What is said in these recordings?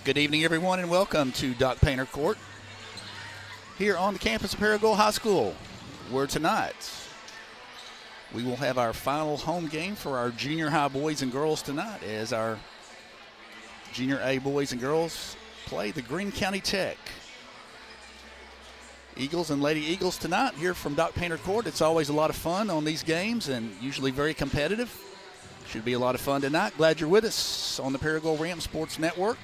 Good evening, everyone, and welcome to Doc Painter Court here on the campus of Paragould High School, where tonight we will have our final home game for our junior high boys and girls tonight as our junior A boys and girls play the Greene County Tech Eagles and Lady Eagles tonight here from Doc Painter Court. It's always a lot of fun on these games and usually very competitive. Should be a lot of fun tonight. Glad you're with us on the Paragould Ram Sports Network.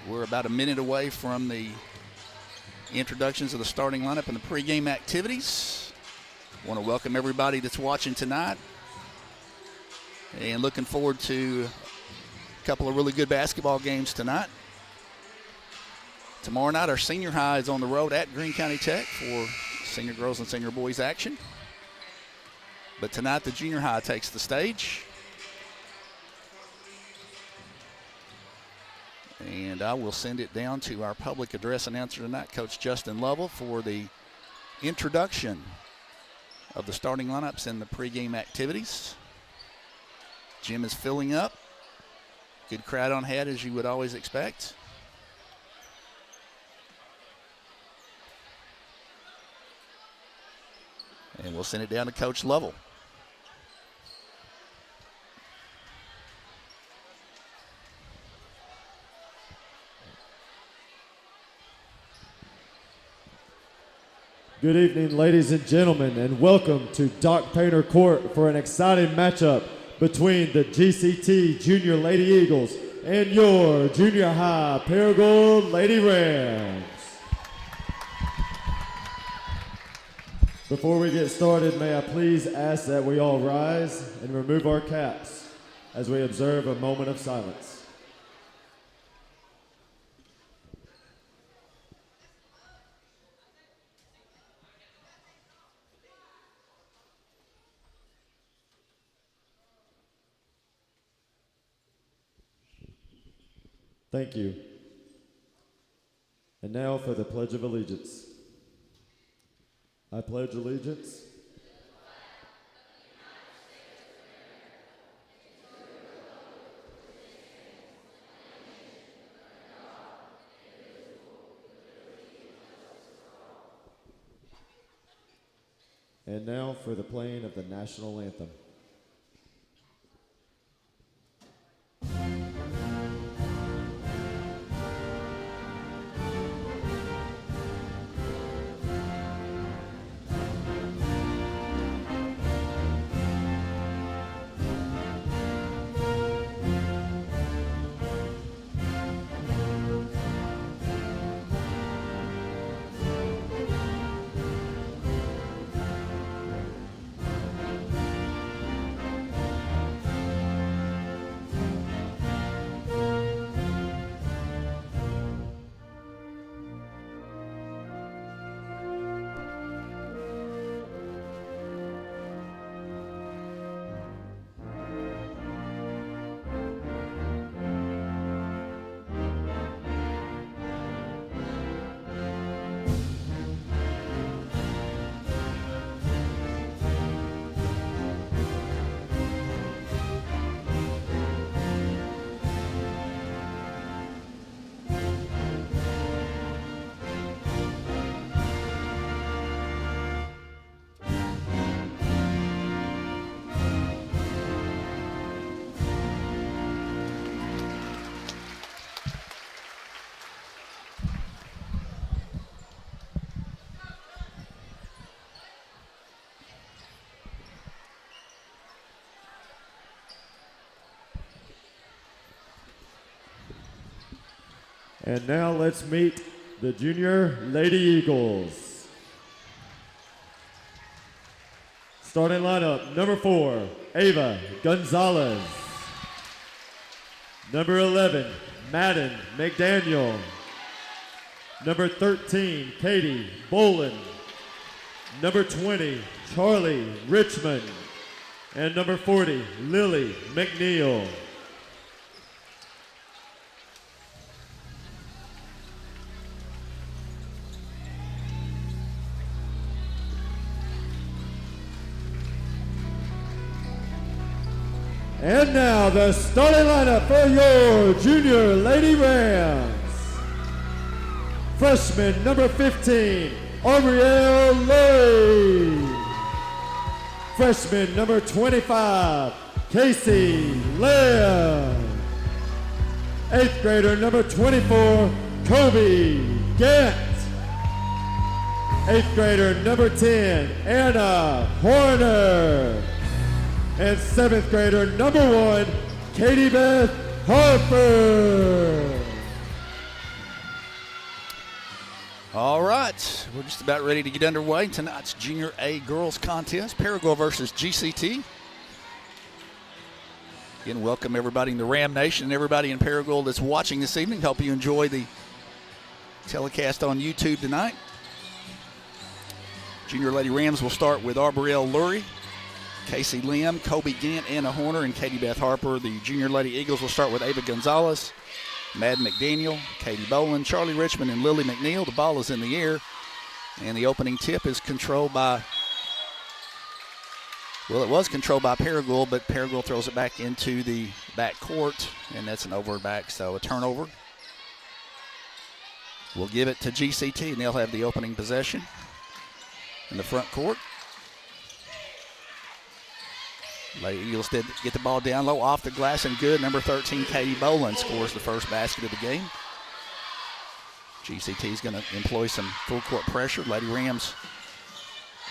We're about a minute away from the introductions of the starting lineup and the pregame activities. I want to welcome everybody that's watching tonight and looking forward to a couple of really good basketball games tonight. Tomorrow night, our senior high is on the road at Greene County Tech for senior girls and senior boys action. But tonight, the junior high takes the stage. And I will send it down to our public address announcer tonight, Coach Justin Lovell, for the introduction of the starting lineups and the pregame activities. Gym is filling up. Good crowd on hand, as you would always expect. And we'll send it down to Coach Lovell. Good evening, ladies and gentlemen, and welcome to Doc Painter Court for an exciting matchup between the GCT Junior Lady Eagles and your junior high Paragould Lady Rams. Before we get started, may I please ask that we all rise and remove our caps as we observe a moment of silence. Thank you. And now for the Pledge of Allegiance. I pledge allegiance and now for the playing of the national anthem. And now let's meet the Junior Lady Eagles. Starting lineup, number 4, Ava Gonzalez. Number 11, Madden McDaniel. Number 13, Katie Bolin. Number 20, Charlie Richmond. And number 40, Lily McNeil. And now the starting lineup for your Junior Lady Rams. Freshman number 15, Ariel Lay. Freshman number 25, Casey Lamb. 8th grader number 24, Kobe Gant. 8th grader number 10, Anna Horner. And 7th grader number 1, Katie Beth Harper. All right, we're just about ready to get underway. Tonight's Junior A Girls Contest, Paraguay versus GCT. Again, welcome everybody in the Ram Nation and everybody in Paraguay that's watching this evening. Hope you enjoy the telecast on YouTube tonight. Junior Lady Rams will start with Arboriel Lurie, Casey Lim, Kobe Gant, Anna Horner, and Katie Beth Harper. The Junior Lady Eagles will start with Ava Gonzalez, Madden McDaniel, Katie Boland, Charlie Richmond, and Lily McNeil. The ball is in the air, and the opening tip is controlled by, well, it was controlled by Paraguay, but Paraguay throws it back into the back court, and that's an over back, so a turnover. We'll give it to GCT, and they'll have the opening possession in the front court. Lady Eagles did get the ball down low, off the glass and good. Number 13, Katie Boland, scores the first basket of the game. GCT is going to employ some full court pressure. Lady Rams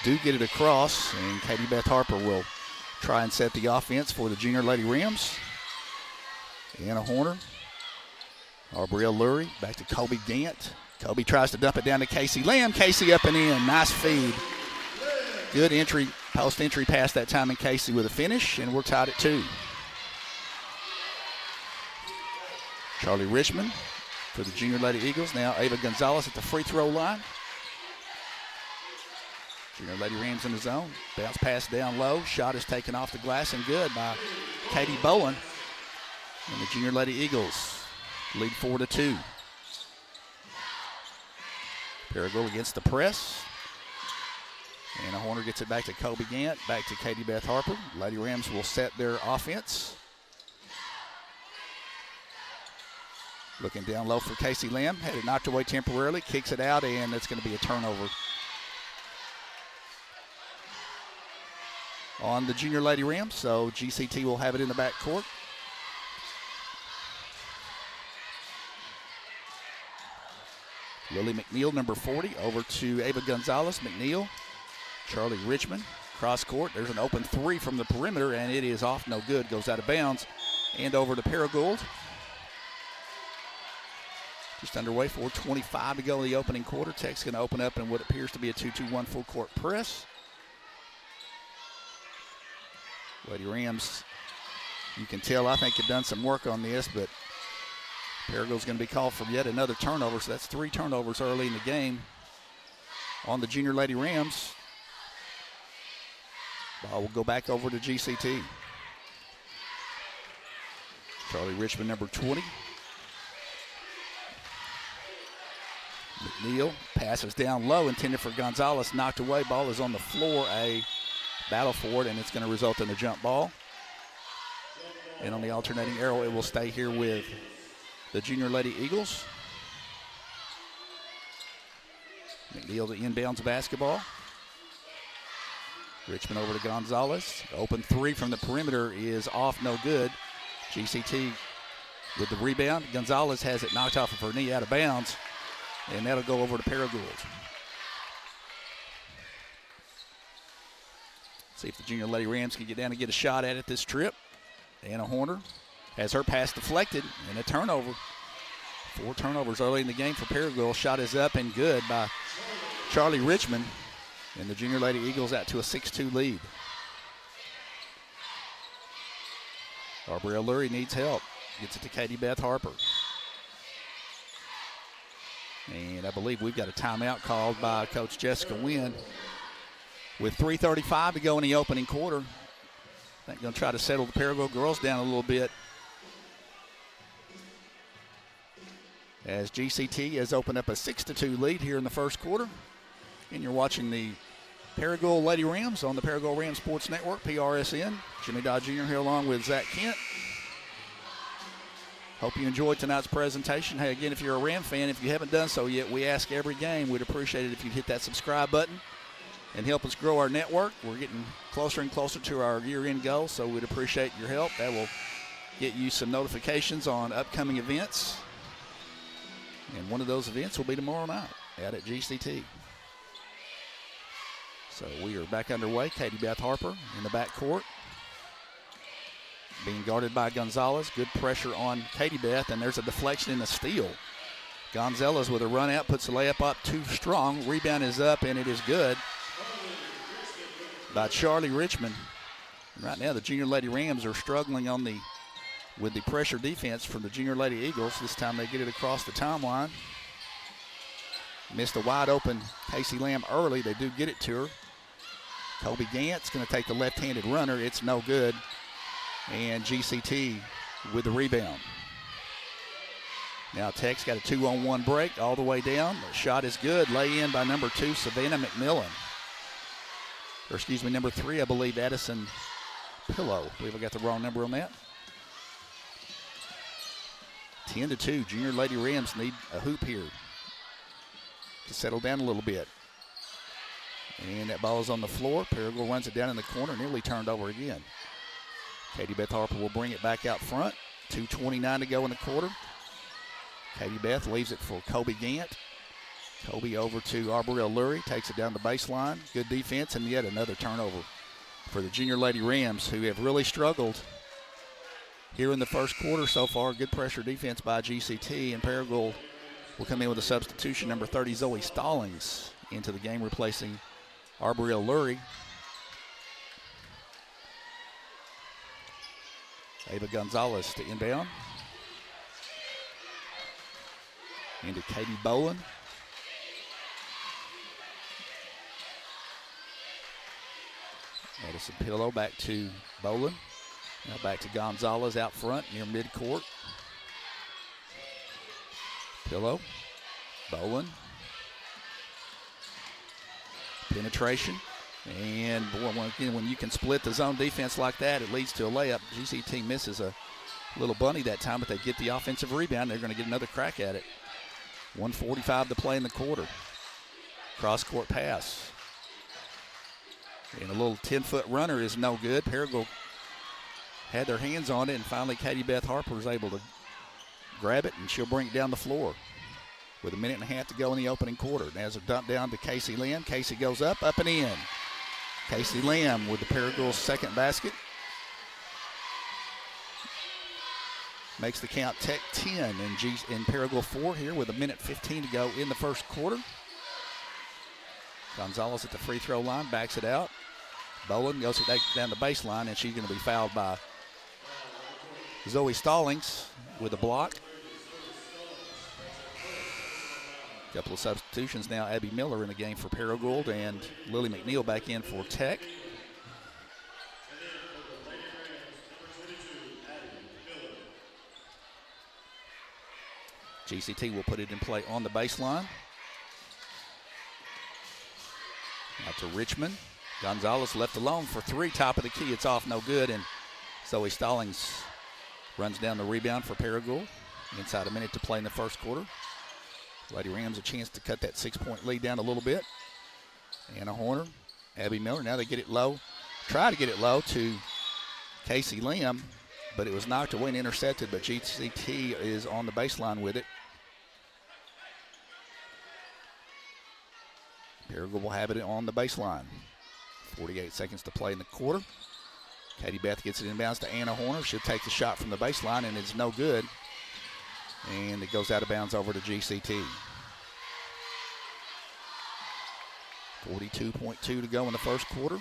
do get it across, and Katie Beth Harper will try and set the offense for the Junior Lady Rams. Anna Horner, Arboriel Lurie, back to Kobe Gant. Kobe tries to dump it down to Casey Lamb. Casey up and in, nice feed. Good entry, post entry pass that time, and Casey with a finish, and we're tied at 2. Charlie Richmond for the Junior Lady Eagles. Now Ava Gonzalez at the free throw line. Junior Lady Rams in the zone. Bounce pass down low. Shot is taken off the glass and good by Katie Bowen. And the Junior Lady Eagles lead 4-2. Paraguay against the press. Anna Horner gets it back to Kobe Gant, back to Katie Beth Harper. Lady Rams will set their offense. Looking down low for Casey Lamb. Had it knocked away temporarily, kicks it out, and it's going to be a turnover on the Junior Lady Rams. So GCT will have it in the back court. Lily McNeil, number 40, over to Ava Gonzalez. McNeil, Charlie Richmond, cross court. There's an open three from the perimeter, and it is off, no good. Goes out of bounds and over to Paragould. Just underway, 4:25 to go in the opening quarter. Tech's going to open up in what appears to be a 2-2-1 full court press. Lady Rams, you can tell, I think, have done some work on this, but Parago's going to be called for yet another turnover, so that's 3 turnovers early in the game on the Junior Lady Rams. Ball will go back over to GCT. Charlie Richmond, number 20. McNeil passes down low, intended for Gonzalez, knocked away. Ball is on the floor, a battle for it, and it's going to result in a jump ball. And on the alternating arrow, it will stay here with the Junior Lady Eagles. McNeil to inbounds basketball. Richmond over to Gonzalez. Open three from the perimeter is off, no good. GCT with the rebound. Gonzalez has it knocked off of her knee, out of bounds, and that'll go over to Paragould. See if the Junior Lady Rams can get down and get a shot at it this trip. Anna Horner has her pass deflected, and a turnover. 4 turnovers early in the game for Paragould. Shot is up and good by Charlie Richmond. And the Junior Lady Eagles out to a 6-2 lead. Arboriel Lurie needs help. Gets it to Katie Beth Harper. And I believe we've got a timeout called by Coach Jessica Wynn. With 3:35 to go in the opening quarter. I think going to try to settle the Paragould girls down a little bit, as GCT has opened up a 6-2 lead here in the first quarter. And you're watching the Paragould Lady Rams on the Paragould Rams Sports Network, PRSN. Jimmy Dodd Jr. here along with Zach Kent. Hope you enjoyed tonight's presentation. Hey, again, if you're a Ram fan, if you haven't done so yet, we ask every game. We'd appreciate it if you'd hit that subscribe button and help us grow our network. We're getting closer and closer to our year-end goal, so we'd appreciate your help. That will get you some notifications on upcoming events. And one of those events will be tomorrow night out at GCT. So we are back underway. Katie Beth Harper in the back court, being guarded by Gonzalez. Good pressure on Katie Beth, and there's a deflection and a steal. Gonzalez with a run out, puts the layup up too strong. Rebound is up, and it is good by Charlie Richmond. Right now, the Junior Lady Rams are struggling with the pressure defense from the Junior Lady Eagles. This time they get it across the timeline. Missed a wide open Casey Lamb early. They do get it to her. Kobe Gant's going to take the left-handed runner. It's no good. And GCT with the rebound. Now Tech's got a 2-on-1 break all the way down. The shot is good. Lay in by number 2, Savannah McMillan. Or excuse me, number 3, I believe, Addison Pillow. I believe I got the wrong number on that. 10-2. Junior Lady Rams need a hoop here to settle down a little bit. And that ball is on the floor. Paragould runs it down in the corner, nearly turned over again. Katie Beth Harper will bring it back out front. 2:29 to go in the quarter. Katie Beth leaves it for Kobe Gant. Kobe over to Arborell Lurie, takes it down the baseline. Good defense, and yet another turnover for the Junior Lady Rams, who have really struggled here in the first quarter so far. Good pressure defense by GCT, and Paragould will come in with a substitution. Number 30, Zoe Stallings, into the game, replacing Arborell Lurie. Ava Gonzalez to inbound. Into Katie Bowen. Addison Pillow back to Bowen. Now back to Gonzalez out front near midcourt. Pillow. Bowen. Penetration. And boy, when you can split the zone defense like that, it leads to a layup. GCT misses a little bunny that time, but they get the offensive rebound. They're going to get another crack at it. 1:45 to play in the quarter. Cross-court pass. And a little 10-foot runner is no good. Paragould had their hands on it, and finally Katie Beth Harper is able to grab it, and she'll bring it down the floor with a minute and a half to go in the opening quarter. There's a dump down to Casey Lamb. Casey goes up and in. Casey Lamb with the Paragould's second basket. Makes the count Tech 10 and Paragould 4 here with a minute 15 to go in the first quarter. Gonzalez at the free throw line, backs it out. Bowen goes down the baseline, and she's going to be fouled by Zoe Stallings with a block. Couple of substitutions now. Abby Miller in the game for Paragould, and Lily McNeil back in for Tech. GCT will put it in play on the baseline. Out to Richmond. Gonzalez left alone for 3, top of the key. It's off, no good, and Zoe Stallings runs down the rebound for Paragould. Inside a minute to play in the first quarter. Lady Rams a chance to cut that 6-point lead down a little bit. Anna Horner, Abby Miller. Now they get it low. Try to get it low to Casey Lamb, but it was knocked away and intercepted, but GCT is on the baseline with it. Paragould will have it on the baseline. 48 seconds to play in the quarter. Katie Beth gets it inbounds to Anna Horner. She'll take the shot from the baseline, and it's no good. And it goes out of bounds over to GCT. 42.2 to go in the first quarter.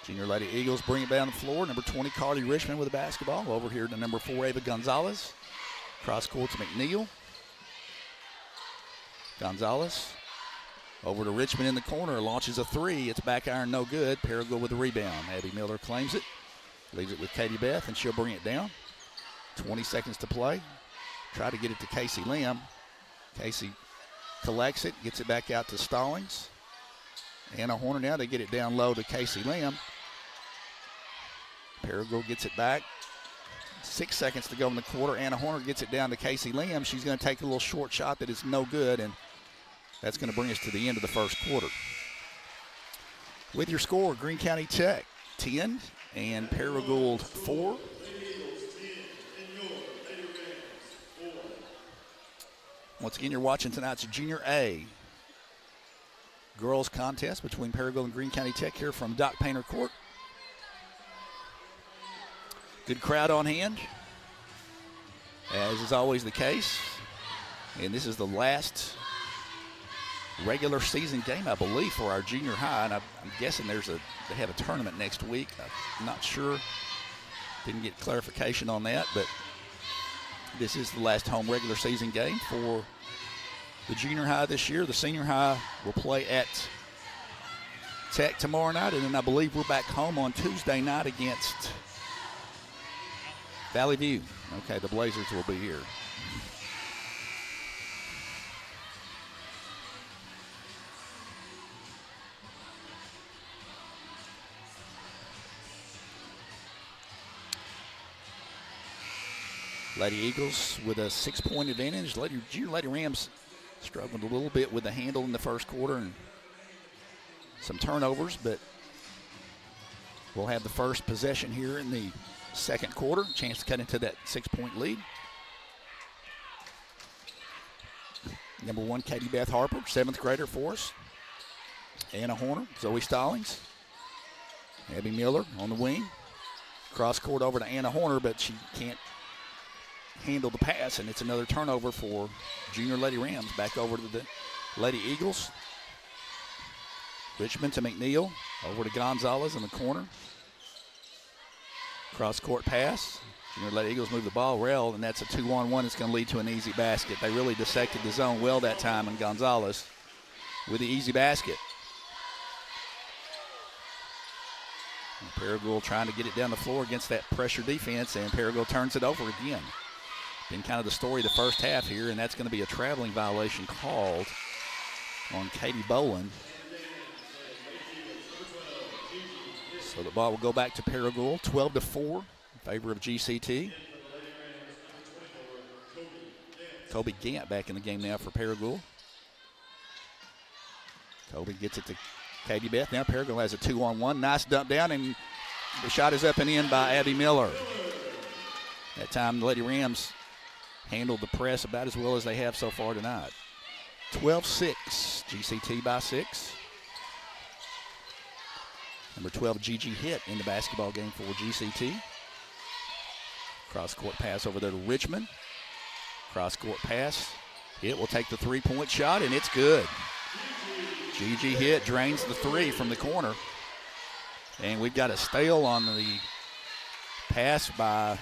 Junior Lady Eagles bring it down the floor. Number 20, Carly Richmond with the basketball. Over here to number 4, Ava Gonzalez. Cross court to McNeil. Gonzalez over to Richmond in the corner. Launches a 3. It's back iron, no good. Paragould with the rebound. Abby Miller claims it. Leaves it with Katie Beth, and she'll bring it down. 20 seconds to play. Try to get it to Casey Lamb. Casey collects it, gets it back out to Stallings. Anna Horner now, they get it down low to Casey Lamb. Paragould gets it back. 6 seconds to go in the quarter. Anna Horner gets it down to Casey Lamb. She's going to take a little short shot that is no good, and that's going to bring us to the end of the first quarter. With your score, Greene County Tech 10 and Paragould 4. Once again, you're watching tonight's Junior A girls contest between Paragould and Greene County Tech here from Doc Painter Court. Good crowd on hand, as is always the case. And this is the last regular season game, I believe, for our junior high. And I'm guessing they have a tournament next week. I'm not sure. Didn't get clarification on that, but this is the last home regular season game for the junior high this year. The senior high will play at Tech tomorrow night, and then I believe we're back home on Tuesday night against Valley View. Okay, the Blazers will be here. Lady Eagles with a 6-point advantage. Junior Lady Rams struggled a little bit with the handle in the first quarter and some turnovers, but we'll have the first possession here in the second quarter. Chance to cut into that 6-point lead. Number 1, Katie Beth Harper, 7th grader for us. Anna Horner, Zoe Stallings, Abby Miller on the wing. Cross court over to Anna Horner, but she can't handle the pass, and it's another turnover for Junior Lady Rams. Back over to the Lady Eagles. Richmond to McNeil, over to Gonzalez in the corner. Cross-court pass. Junior Lady Eagles move the ball well, and that's a 2-on-1. It's going to lead to an easy basket. They really dissected the zone well that time, and Gonzalez with the easy basket. And Paragould trying to get it down the floor against that pressure defense, and Paragould turns it over again. Been kind of the story of the first half here, and that's going to be a traveling violation called on Katie Boland. So the ball will go back to Paragould, 12-4 in favor of GCT. Kobe Gant back in the game now for Paragould. Kobe gets it to Katie Beth. Now Paragould has a 2-on-1. Nice dump down, and the shot is up and in by Abby Miller. That time the Lady Rams handled the press about as well as they have so far tonight. 12-6, GCT by 6. Number 12, Gigi Hitt in the basketball game for GCT. Cross-court pass over there to Richmond. Cross-court pass. Hitt will take the three-point shot, and it's good. Gigi Hitt drains the three from the corner. And we've got a steal on the pass by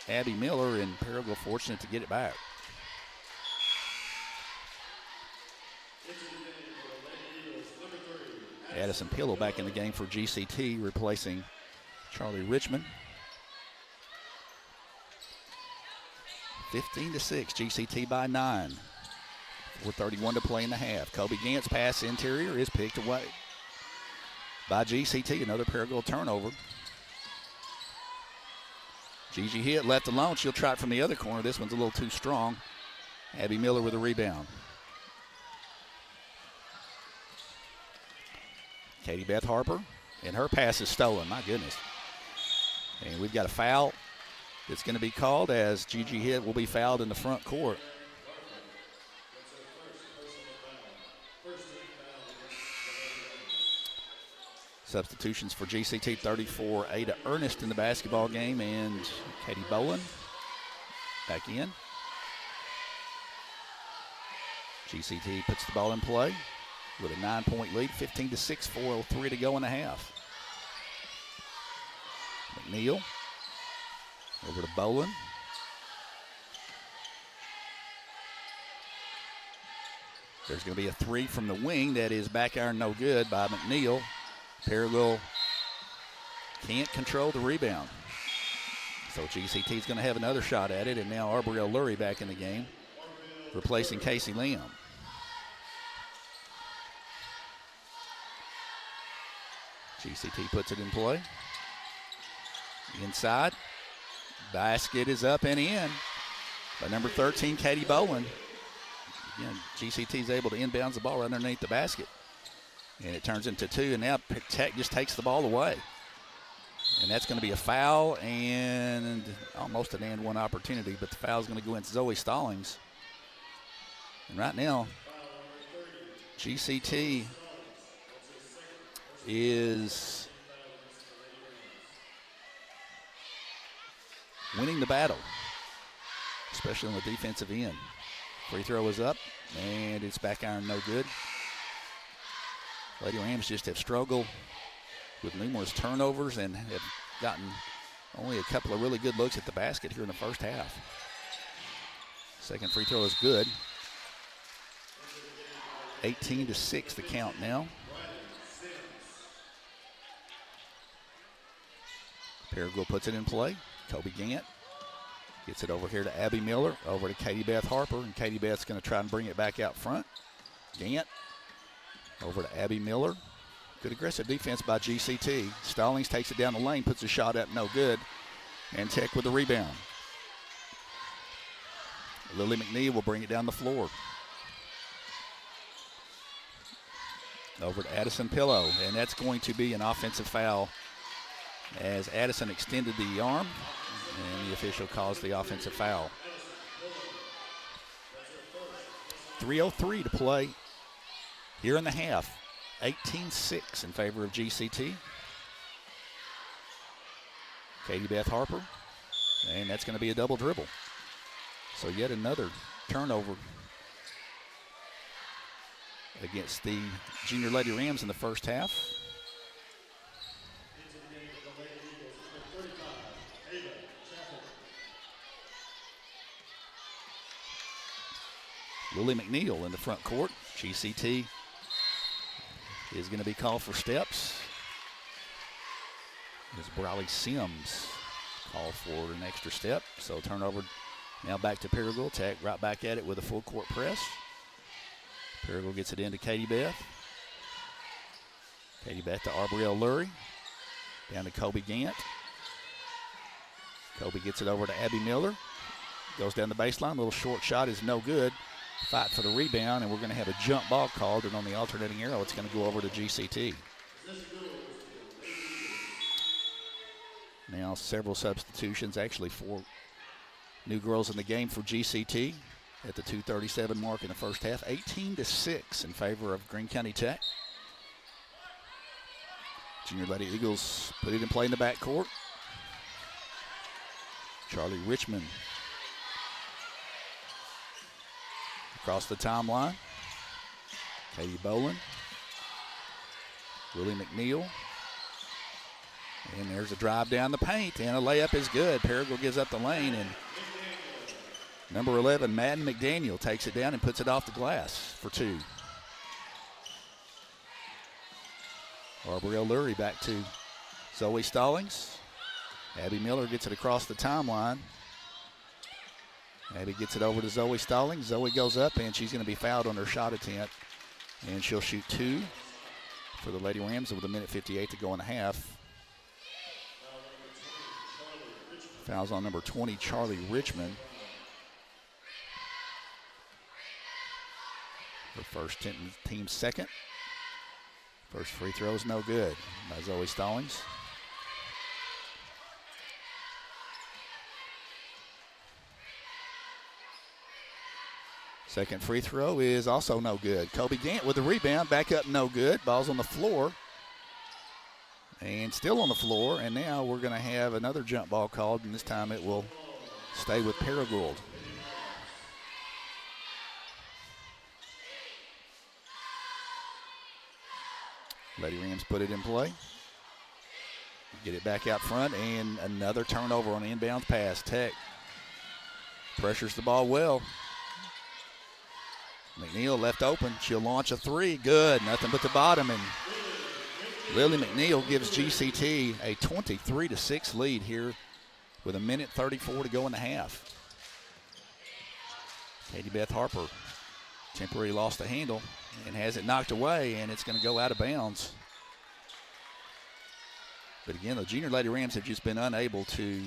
Abby Miller, and Paragould fortunate to get it back. Addison Pillow back in the game for GCT, replacing Charlie Richmond. 15-6, GCT by 9. 4:31 to play in the half. Kobe Gant's pass interior is picked away by GCT. Another Paragould turnover. Gigi Hitt left alone. She'll try it from the other corner. This one's a little too strong. Abby Miller with a rebound. Katie Beth Harper, and her pass is stolen. My goodness. And we've got a foul that's going to be called, as Gigi Hitt will be fouled in the front court. Substitutions for GCT, 34, Ada Ernest in the basketball game, and Katie Boland back in. GCT puts the ball in play with a 9-point lead, 15-6, 4:03 to go in the half. McNeil over to Boland. There's going to be a three from the wing that is back iron no good by McNeil. Paragould can't control the rebound. So GCT is going to have another shot at it, and now Arbrielle Lurie back in the game, replacing Casey Lamb. GCT puts it in play. Inside. Basket is up and in by number 13, Katie Boland. Again, GCT is able to inbounds the ball right underneath the basket. And it turns into 2, and now Tech just takes the ball away. And that's going to be a foul and almost an and one opportunity, but the foul is going to go into Zoe Stallings. And right now, GCT is winning the battle, especially on the defensive end. Free throw is up, and it's back iron, no good. Lady Rams just have struggled with numerous turnovers and have gotten only a couple of really good looks at the basket here in the first half. Second free throw is good. 18-6 the count now. Paragould puts it in play. Kobe Gant gets it over here to Abby Miller, over to Katie Beth Harper, and Katie Beth's going to try and bring it back out front. Gant over to Abby Miller. Good aggressive defense by GCT. Stallings takes it down the lane, puts a shot up, no good. And Tech with the rebound. Lily McNeil will bring it down the floor. Over to Addison Pillow, and that's going to be an offensive foul as Addison extended the arm, and the official calls the offensive foul. 3:03 to play here in the half. 18-6 in favor of GCT. Katie Beth Harper, and that's going to be a double dribble. So yet another turnover against the Junior Lady Rams in the first half. Lily McNeil in the front court. GCT is going to be called for steps. As Briley Sims called for an extra step. So turnover now back to Paragould. Tech right back at it with a full court press. Paragould gets it into Katie Beth. Katie Beth to Arbrielle Lurie. Down to Kobe Gant. Kobe gets it over to Abby Miller. Goes down the baseline. Little short shot is no good. Fight for the rebound, and we're going to have a jump ball called, and on the alternating arrow, it's going to go over to GCT. Now several substitutions, actually 4 new girls in the game for GCT at the 2:37 mark in the first half. 18-6 in favor of Greene County Tech. Junior Lady Eagles put it in play in the backcourt. Charlie Richmond across the timeline. Katie Boland. Willie McNeil. And there's a drive down the paint, and a layup is good. Paragould gives up the lane, and number 11, Madden McDaniel, takes it down and puts it off the glass for 2. Arbrielle Lurie back to Zoe Stallings. Abby Miller gets it across the timeline. Abby gets it over to Zoe Stallings. Zoe goes up, and she's going to be fouled on her shot attempt. And she'll shoot 2 for the Lady Rams with 1:58 to go in the half. Fouls on number 20, Charlie Richmond. Her first team second. First free throw is no good by Zoe Stallings. Second free throw is also no good. Kobe Gant with the rebound, back up, no good. Ball's on the floor. And still on the floor, and now we're going to have another jump ball called, and this time it will stay with Paragould. Lady Rams put it in play. Get it back out front, and another turnover on the inbounds pass. Tech pressures the ball well. McNeil left open. She'll launch a 3. Good. Nothing but the bottom. And Lily McNeil gives GCT a 23-6 lead here with 1:34 to go in the half. Katie Beth Harper temporarily lost the handle and has it knocked away, and it's going to go out of bounds. But again, the Junior Lady Rams have just been unable to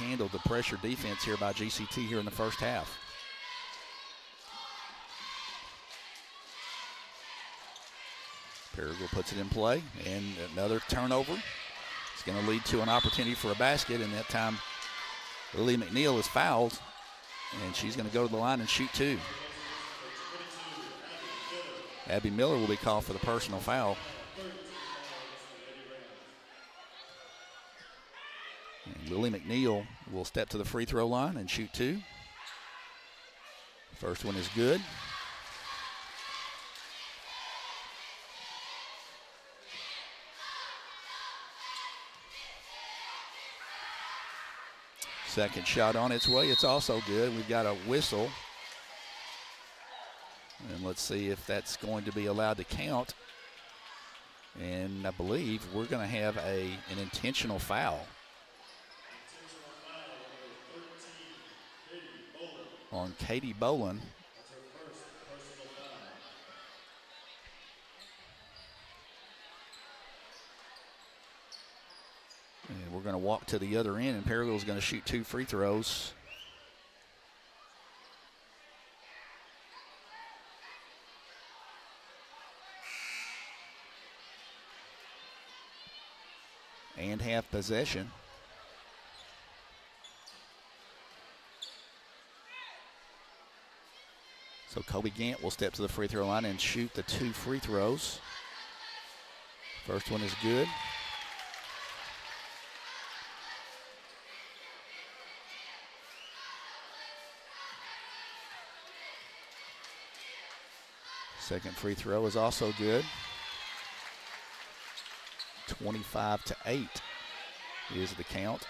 handle the pressure defense here by GCT here in the first half. Paragould puts it in play, and another turnover. It's going to lead to an opportunity for a basket, and that time Lily McNeil is fouled, and she's going to go to the line and shoot two. Abby Miller will be called for the personal foul. And Lily McNeil will step to the free throw line and shoot two. First one is good. Second shot on its way. It's also good. We've got a whistle. And let's see if that's going to be allowed to count. And I believe we're going to have an intentional foul on Katie Boland. And we're going to walk to the other end, and Paragould is going to shoot two free throws. And have possession. So Kobe Gant will step to the free throw line and shoot the two free throws. First one is good. Second free throw is also good. 25-8 is the count.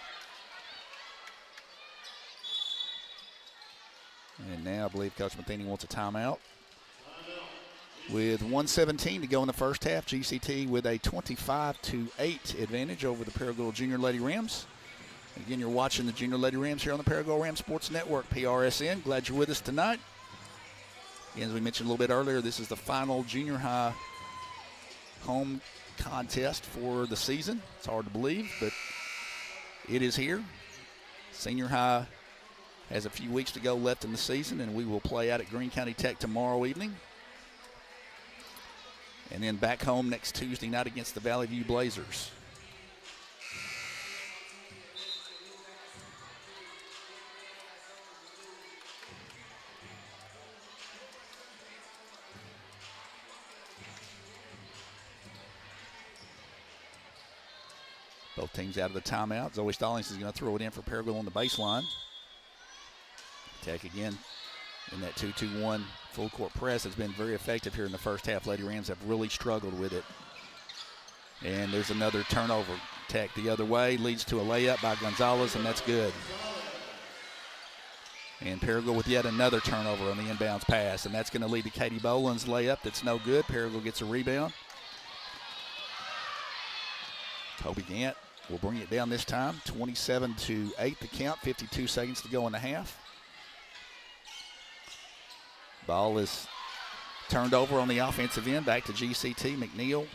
And now I believe Coach Matheny wants a timeout. With 1:17 to go in the first half, GCT with a 25-8 advantage over the Paragould Junior Lady Rams. Again, you're watching the Junior Lady Rams here on the Paragould Rams Sports Network, PRSN. Glad you're with us tonight. As we mentioned a little bit earlier, this is the final junior high home contest for the season. It's hard to believe, but it is here. Senior high has a few weeks to go left in the season, and we will play out at Greene County Tech tomorrow evening. And then back home next Tuesday night against the Valley View Blazers. Both teams out of the timeout. Zoe Stallings is going to throw it in for Paragould on the baseline. Tech again in that 2-2-1 full court press has been very effective here in the first half. Lady Rams have really struggled with it. And there's another turnover. Tech the other way, leads to a layup by Gonzalez, and that's good. And Paragould with yet another turnover on the inbounds pass, and that's going to lead to Katie Boland's layup. That's no good. Paragould gets a rebound. Kobe Gant will bring it down this time. 27-8 the count, 52 seconds to go in the half. Ball is turned over on the offensive end, back to GCT. McNeil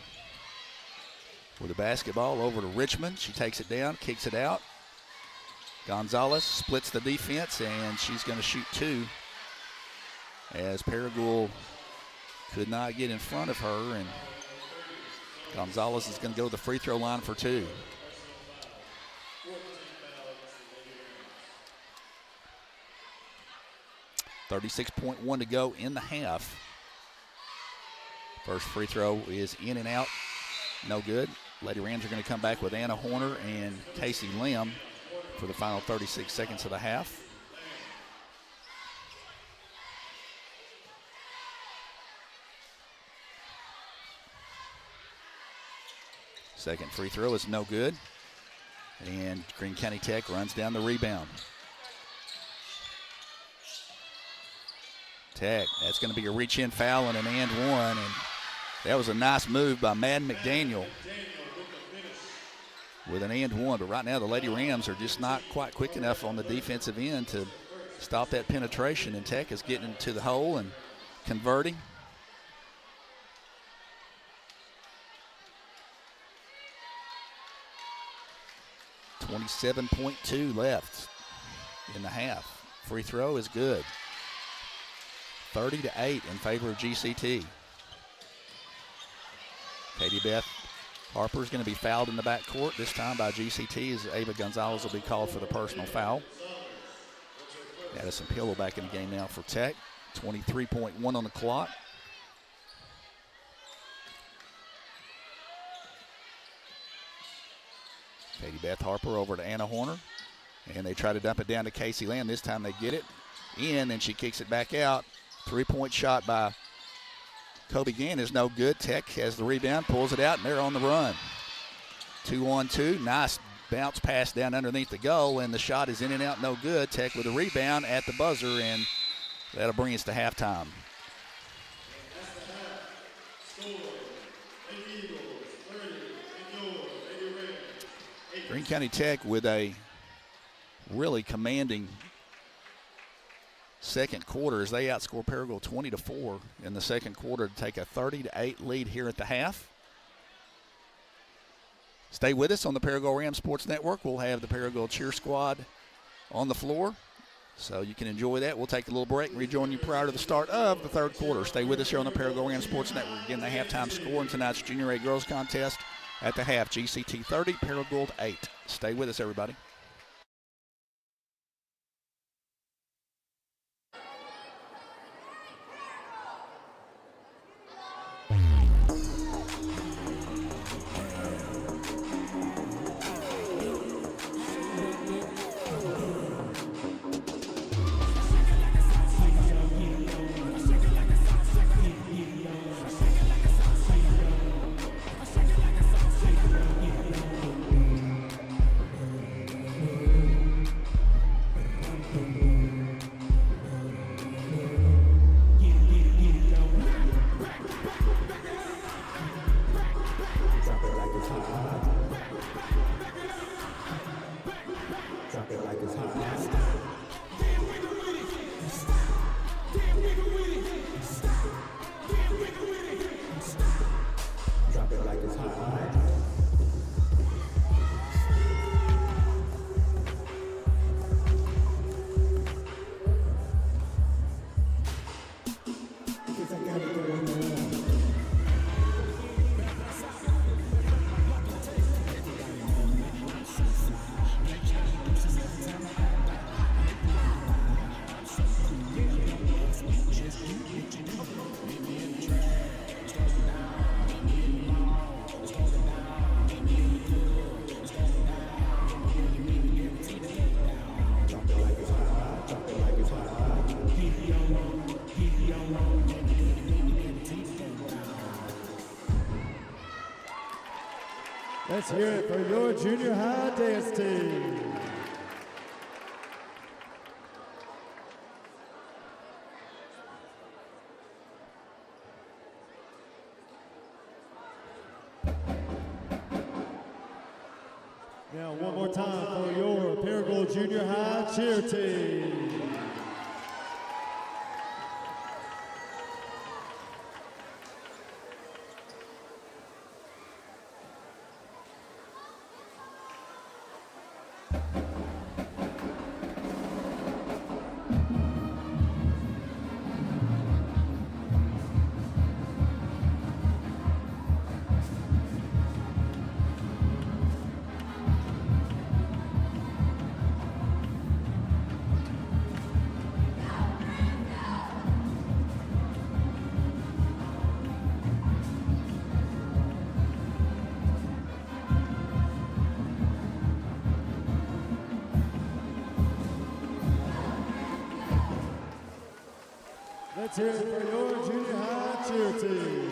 with the basketball over to Richmond. She takes it down, kicks it out. Gonzalez splits the defense, and she's going to shoot two, as Paragould could not get in front of her, and Gonzalez is going to go to the free throw line for two. .1 to go in the half. First free throw is in and out. No good. Lady Rams are going to come back with Anna Horner and Casey Lim for the final 36 seconds of the half. Second free throw is no good. And Greene County Tech runs down the rebound. Tech, that's going to be a reach-in foul and an and one. And that was a nice move by Madden McDaniel with an and one. But right now the Lady Rams are just not quite quick enough on the defensive end to stop that penetration. And Tech is getting into the hole and converting. 27.2 left in the half. Free throw is good. 30-8 in favor of GCT. Katie Beth Harper is going to be fouled in the backcourt, this time by GCT, as Ava Gonzalez will be called for the personal foul. Addison Pillow back in the game now for Tech. 23.1 on the clock. Katie Beth Harper over to Anna Horner. And they try to dump it down to Casey Lamb. This time they get it in, and she kicks it back out. 3-point shot by Kobe Gann is no good. Tech has the rebound, pulls it out, and they're on the run. 2-on-2. Nice bounce pass down underneath the goal, and the shot is in and out, no good. Tech with a rebound at the buzzer, and that'll bring us to halftime. Greene County Tech with a really commanding second quarter as they outscore Paragould 20-4 in the second quarter to take a 30-8 lead here at the half. Stay with us on the Paragould Rams Sports Network. We'll have the Paragould cheer squad on the floor, so you can enjoy that. We'll take a little break and rejoin you prior to the start of the third quarter. Stay with us here on the Paragould Rams Sports Network. Again, the halftime score in tonight's Junior A Girls Contest at the half, GCT 30, Paragould 8. Stay with us, everybody. Let's hear it for your junior high dance team. Now one more time for your Paragould Junior High cheer team. Let's hear it for your junior high cheer team.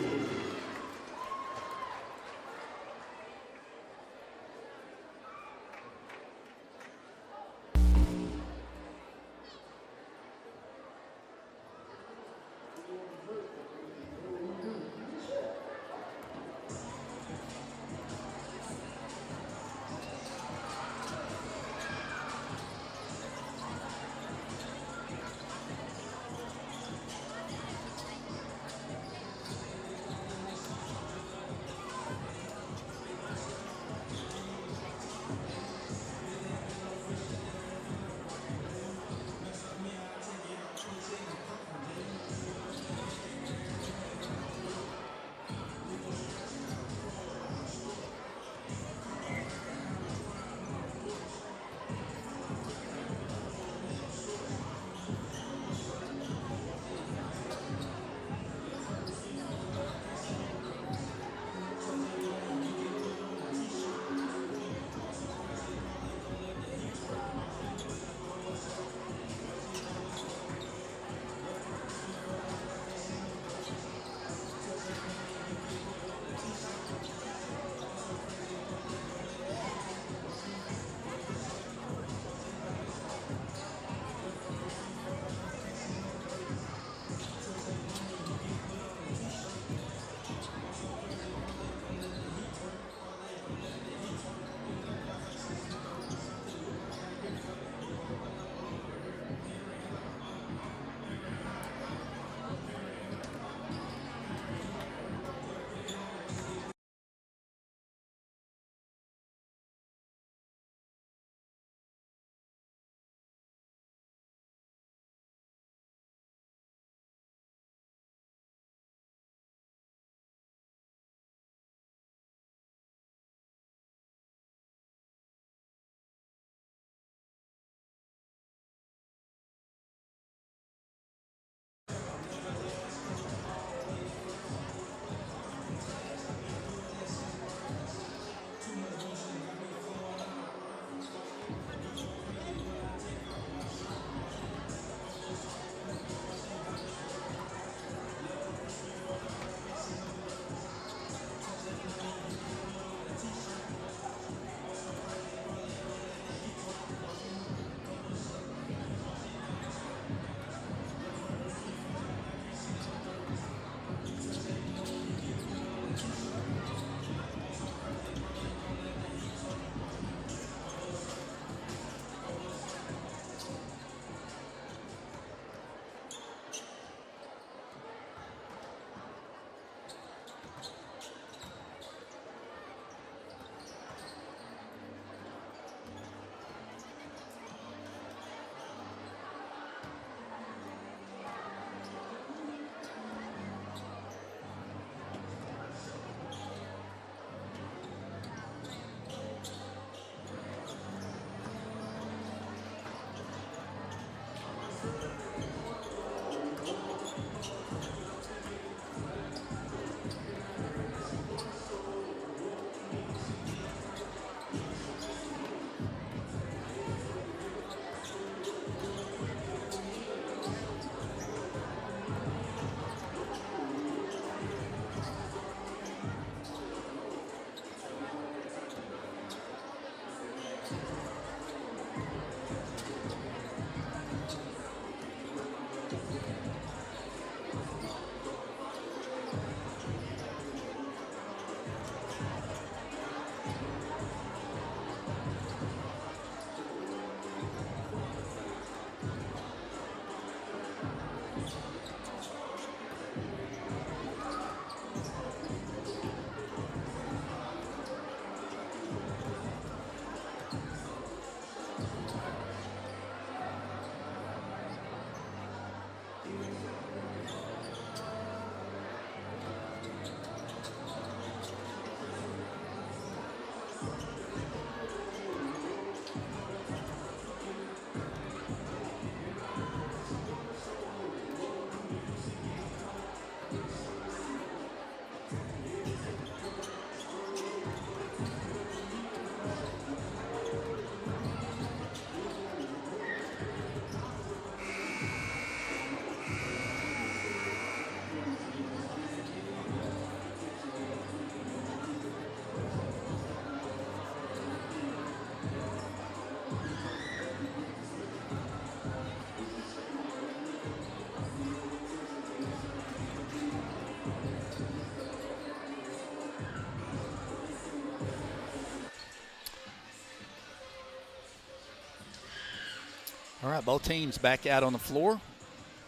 All right, both teams back out on the floor.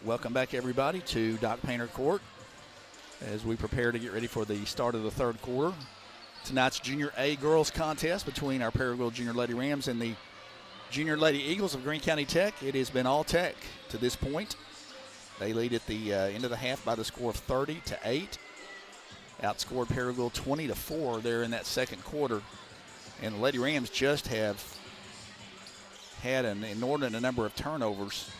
Welcome back, everybody, to Doc Painter Court as we prepare to get ready for the start of the third quarter. Tonight's Junior A girls contest between our Paragould Junior Lady Rams and the Junior Lady Eagles of Greene County Tech. It has been all Tech to this point. They lead at the end of the half by the score of 30-8. Outscored Paragould 20-4 there in that second quarter. And the Lady Rams just have had an inordinate number of turnovers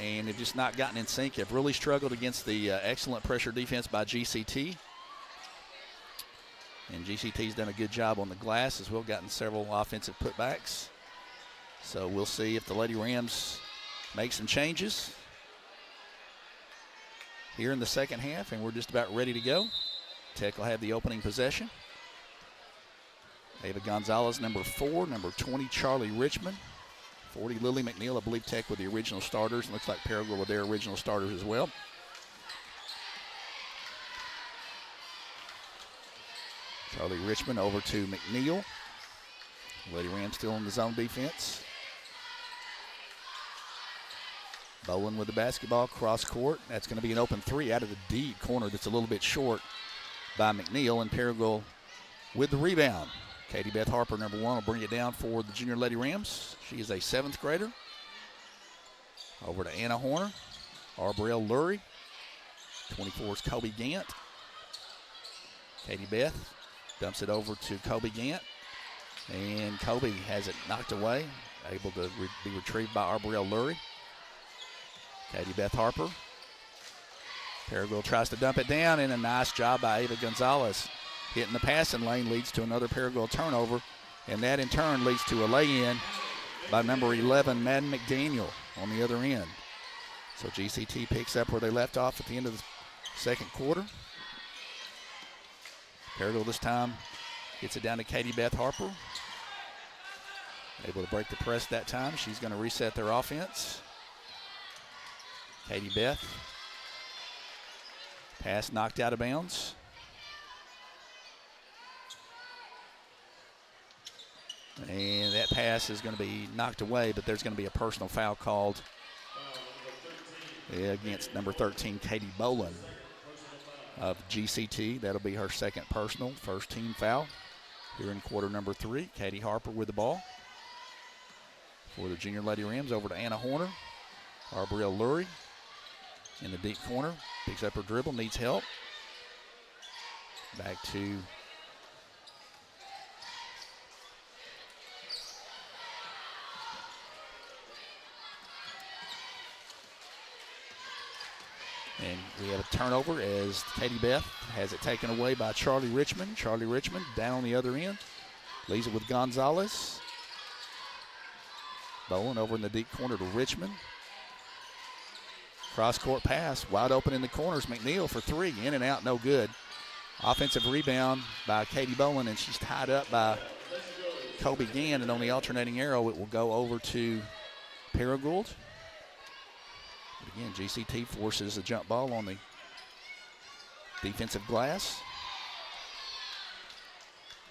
and have just not gotten in sync. Have really struggled against the excellent pressure defense by GCT. And GCT's done a good job on the glass as well, gotten several offensive putbacks. So we'll see if the Lady Rams make some changes here in the second half, and we're just about ready to go. Tech will have the opening possession. Ava Gonzalez, number 4, number 20, Charlie Richmond, 40, Lily McNeil. I believe Tech with the original starters, and looks like Paragould with their original starters as well. Charlie Richmond over to McNeil. Lady Rams still in the zone defense. Bowen with the basketball, cross court. That's going to be an open three out of the deep corner that's a little bit short by McNeil, and Paragould with the rebound. Katie Beth Harper, number 1, will bring it down for the Junior Lady Rams. She is a 7th grader. Over to Anna Horner. Arbrielle Lurie. 24 is Kobe Gant. Katie Beth dumps it over to Kobe Gant. And Kobe has it knocked away, able to be retrieved by Arbrielle Lurie. Katie Beth Harper. Paragould tries to dump it down, and a nice job by Ava Gonzalez. Hitting the passing lane leads to another Paragould turnover, and that in turn leads to a lay-in by number 11, Madden McDaniel, on the other end. So GCT picks up where they left off at the end of the second quarter. Paragould this time gets it down to Katie Beth Harper. Able to break the press that time. She's going to reset their offense. Katie Beth. Pass knocked out of bounds. And that pass is going to be knocked away, but there's going to be a personal foul called against number 13, Katie Boland of GCT. That'll be her second personal, first team foul here in quarter number 3. Katie Harper with the ball for the Junior Lady Rams. Over to Anna Horner. Arbrielle Lurie in the deep corner. Picks up her dribble, needs help. Back to and we have a turnover as Katie Beth has it taken away by Charlie Richmond. Charlie Richmond down on the other end. Leaves it with Gonzalez. Bowen over in the deep corner to Richmond. Cross-court pass, wide open in the corners. McNeil for 3, in and out, no good. Offensive rebound by Katie Bowen, and she's tied up by Kobe Gann, and on the alternating arrow, it will go over to Paragould. But again, GCT forces a jump ball on the defensive glass.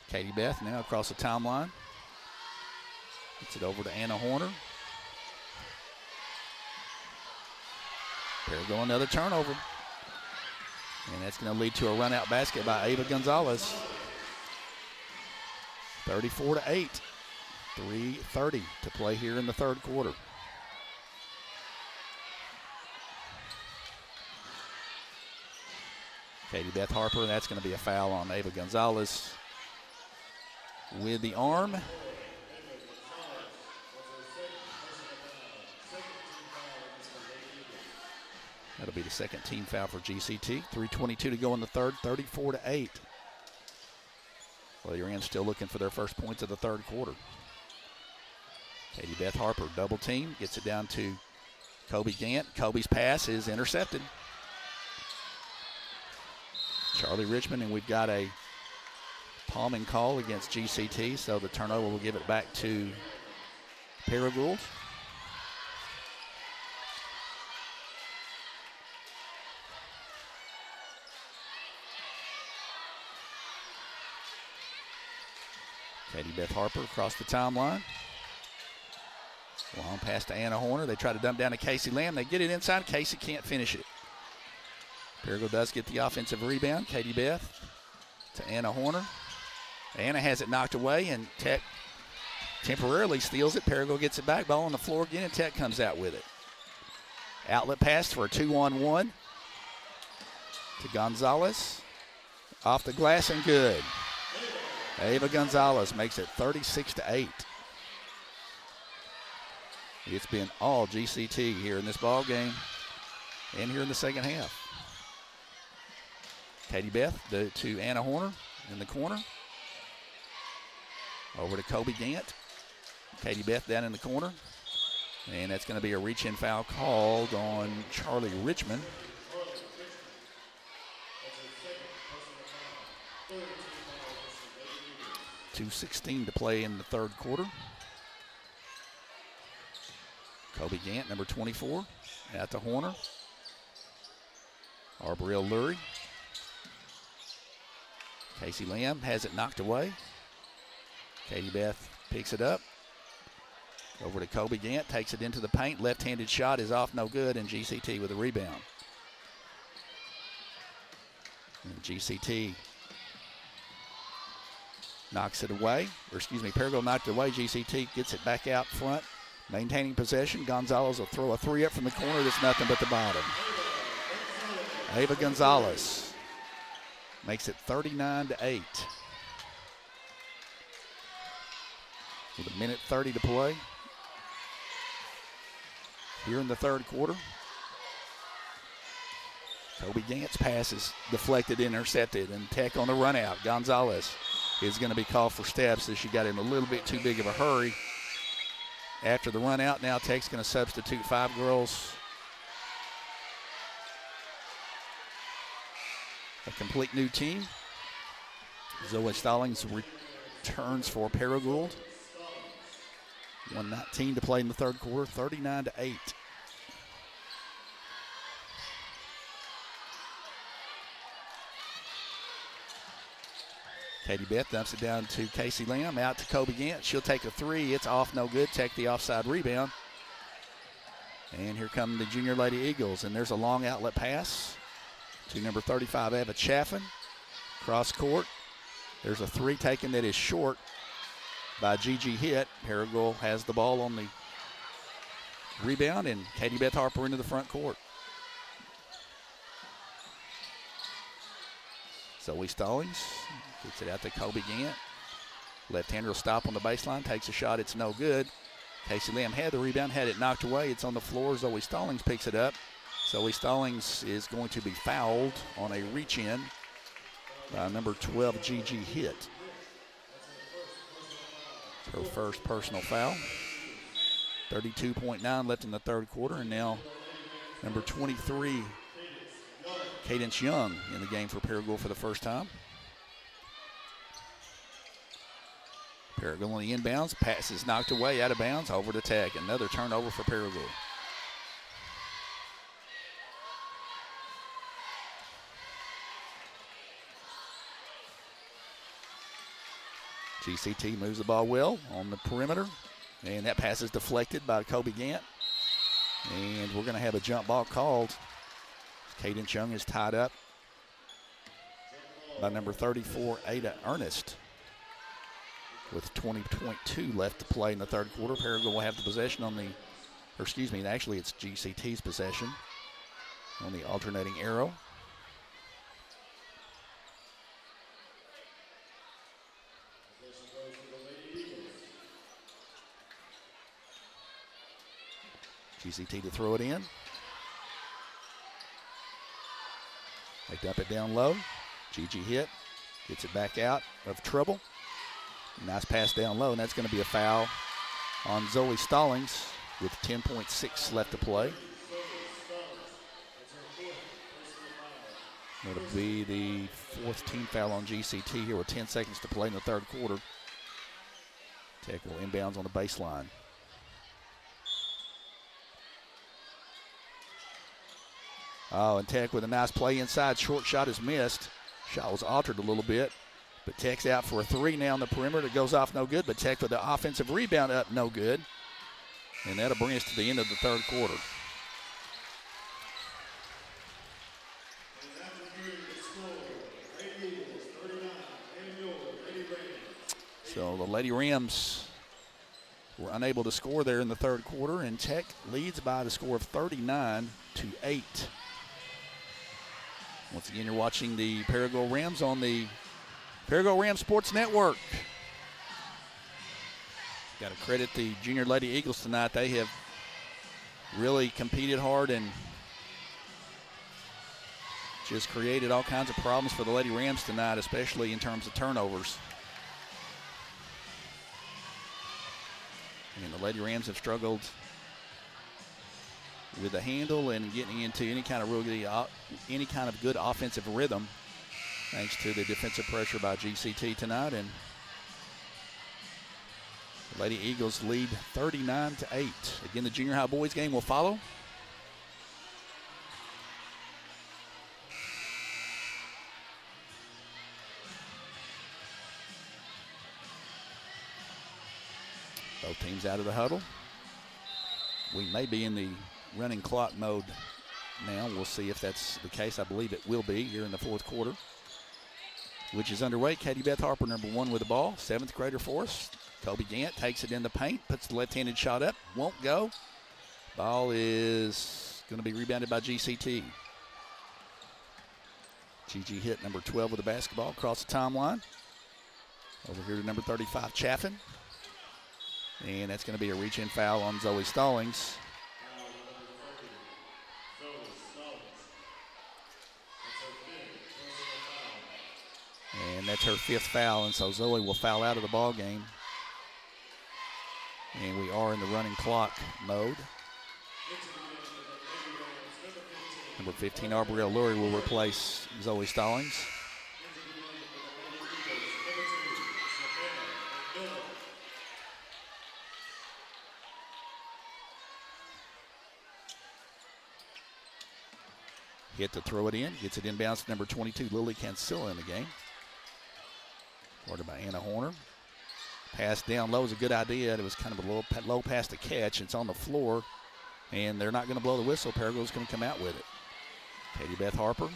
Katie Beth now across the timeline. Gets it over to Anna Horner. Paragould another turnover. And that's going to lead to a run-out basket by Ava Gonzalez. 34-8. 3:30 to play here in the third quarter. Katie Beth Harper, that's going to be a foul on Ava Gonzalez with the arm. That'll be the second team foul for GCT. 3:22 to go in the third, 34-8. Lady Rams still looking for their first points of the third quarter. Katie Beth Harper, double team, gets it down to Kobe Gant. Kobe's pass is intercepted. Charlie Richmond, and we've got a palming call against GCT, so the turnover will give it back to Paragould. Katie Beth Harper across the timeline. Long pass to Anna Horner. They try to dump down to Casey Lamb. They get it inside. Casey can't finish it. Perigo does get the offensive rebound. Katie Beth to Anna Horner. Anna has it knocked away, and Tech temporarily steals it. Perigo gets it back. Ball on the floor again, and Tech comes out with it. Outlet pass for a 2-on-1 to Gonzalez. Off the glass and good. Ava Gonzalez makes it 36-8. It's been all GCT here in this ball game and here in the second half. Katie Beth to Anna Horner in the corner. Over to Kobe Gant. Katie Beth down in the corner. And that's going to be a reach-in foul called on Charlie Richmond. .2:16 to play in the third quarter. Kobe Gant, number 24, out to Horner. Arborell Lurie. Casey Lamb has it knocked away. Katie Beth picks it up. Over to Kobe Gant, takes it into the paint. Left-handed shot is off, no good, and GCT with a rebound. And GCT knocks it away. Perigo knocked it away. GCT gets it back out front. Maintaining possession. Gonzalez will throw a three up from the corner. That's nothing but the bottom. Ava Gonzalez makes it 39-8. With a minute 30 to play here in the third quarter. Kobe Gant's pass is deflected, intercepted, and Tech on the run out. Gonzalez is going to be called for steps as she got in a little bit too big of a hurry. After the run out, now Tech's going to substitute 5 girls. A complete new team. Zoe Stallings returns for Paragould. 1:19 to play in the third quarter, 39-8. Katie Beth dumps it down to Casey Lamb, out to Kobe Gant. She'll take a three. It's off, no good. Tech the offside rebound. And here come the Junior Lady Eagles, and there's a long outlet pass to number 35, Eva Chaffin. Cross court. There's a three taken that is short by Gigi Hitt. Paragould has the ball on the rebound, and Katie Beth Harper into the front court. Zoe Stallings gets it out to Kobe Gant. Left-hander will stop on the baseline, takes a shot, it's no good. Casey Lamb had the rebound, had it knocked away. It's on the floor. Zoe Stallings picks it up. Zoe Stallings is going to be fouled on a reach-in by number 12, Gigi Hitt. Her first personal foul. 32.9 left in the third quarter, and now number 23, Cadence Young, in the game for Paragould for the first time. Paragould on the inbounds. Pass is knocked away, out of bounds, over to Tech. Another turnover for Paragould. GCT moves the ball well on the perimeter, and that pass is deflected by Kobe Gant. And we're going to have a jump ball called. Cadence Young is tied up by number 34, Ada Ernest, with 20.2 left to play in the third quarter. Paragould will have the possession on the, actually it's GCT's possession on the alternating arrow. GCT to throw it in. They dump it down low. Gigi Hitt gets it back out of trouble. Nice pass down low, and that's going to be a foul on Zoe Stallings with 10.6 left to play. It'll be the fourth team foul on GCT here with 10 seconds to play in the third quarter. Tech will inbounds on the baseline. Oh, and Tech with a nice play inside. Short shot is missed. Shot was altered a little bit. But Tech's out for a three now on the perimeter. It goes off no good, but Tech with the offensive rebound up no good. And that'll bring us to the end of the third quarter. So the Lady Rams were unable to score there in the third quarter, and Tech leads by the score of 39-8. Once again, you're watching the Paragould Rams on the Paragould Rams Sports Network. Got to credit the Junior Lady Eagles tonight. They have really competed hard and just created all kinds of problems for the Lady Rams tonight, especially in terms of turnovers. And the Lady Rams have struggled with the handle and getting into any kind of good offensive rhythm, thanks to the defensive pressure by GCT tonight. And the Lady Eagles lead 39-8. Again, the junior high boys game will follow. Both teams out of the huddle. We may be in the running clock mode now. We'll see if that's the case. I believe it will be here in the fourth quarter, which is underway. Katie Beth Harper, number 1 with the ball, 7th grader for us. Kobe Gant takes it in the paint, puts the left-handed shot up, won't go. Ball is going to be rebounded by GCT. Gigi hit number 12 with the basketball across the timeline. Over here to number 35, Chaffin. And that's going to be a reach-in foul on Zoe Stallings. And that's her 5th foul, and so Zoe will foul out of the ball game. And we are in the running clock mode. Number 15, Arbrielle Lurie, will replace Zoe Stallings. Hit to throw it in. Gets it inbounds to number 22, Lily Cancilla in the game. Guarded by Anna Horner. Pass down low is a good idea. It was kind of a low pass to catch. It's on the floor, and they're not going to blow the whistle. Paragould's going to come out with it. Katie Beth Harper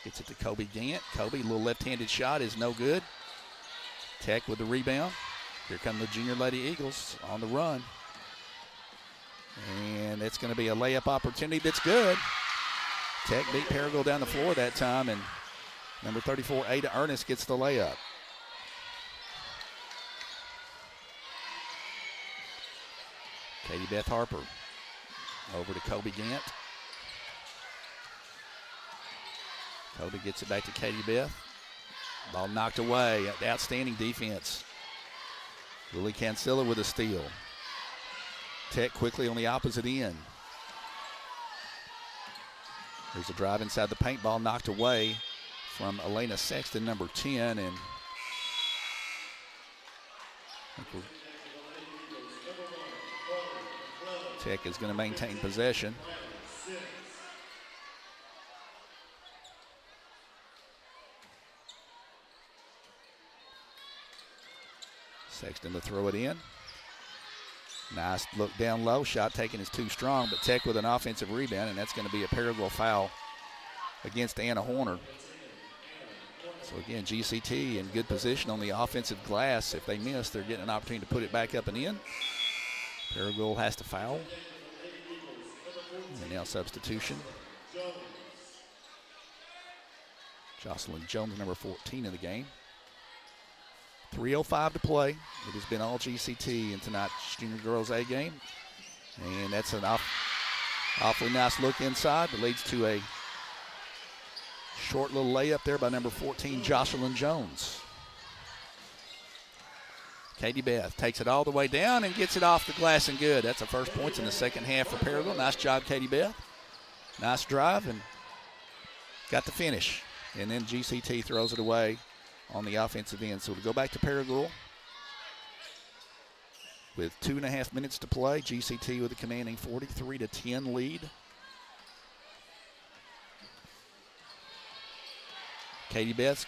gets it to Kobe Gant. Kobe, little left-handed shot is no good. Tech with the rebound. Here come the Junior Lady Eagles on the run. And it's going to be a layup opportunity that's good. Tech beat Paragould down the floor that time, and number 34, Ada Ernest, gets the layup. Katie Beth Harper over to Kobe Gant. Kobe gets it back to Katie Beth. Ball knocked away. Outstanding defense. Lily Cancilla with a steal. Tech quickly on the opposite end. There's a drive inside the paint. Ball knocked away from Elena Sexton, number 10. And Tech is going to maintain possession. Sexton to throw it in. Nice look down low. Shot taken is too strong, but Tech with an offensive rebound, and that's going to be a Paragould foul against Anna Horner. So again, GCT in good position on the offensive glass. If they miss, they're getting an opportunity to put it back up and in. Paragould has to foul. And now substitution. Jocelyn Jones, number 14 in the game. 3:05 to play. It has been all GCT in tonight's Junior Girls A game. And that's an awfully nice look inside that leads to a short little layup there by number 14, Jocelyn Jones. Katie Beth takes it all the way down and gets it off the glass and good. That's the first points in the second half for Paragould. Nice job, Katie Beth. Nice drive and got the finish. And then GCT throws it away on the offensive end. So we'll go back to Paragould with 2.5 minutes to play. GCT with a commanding 43-10 lead. Katie Beth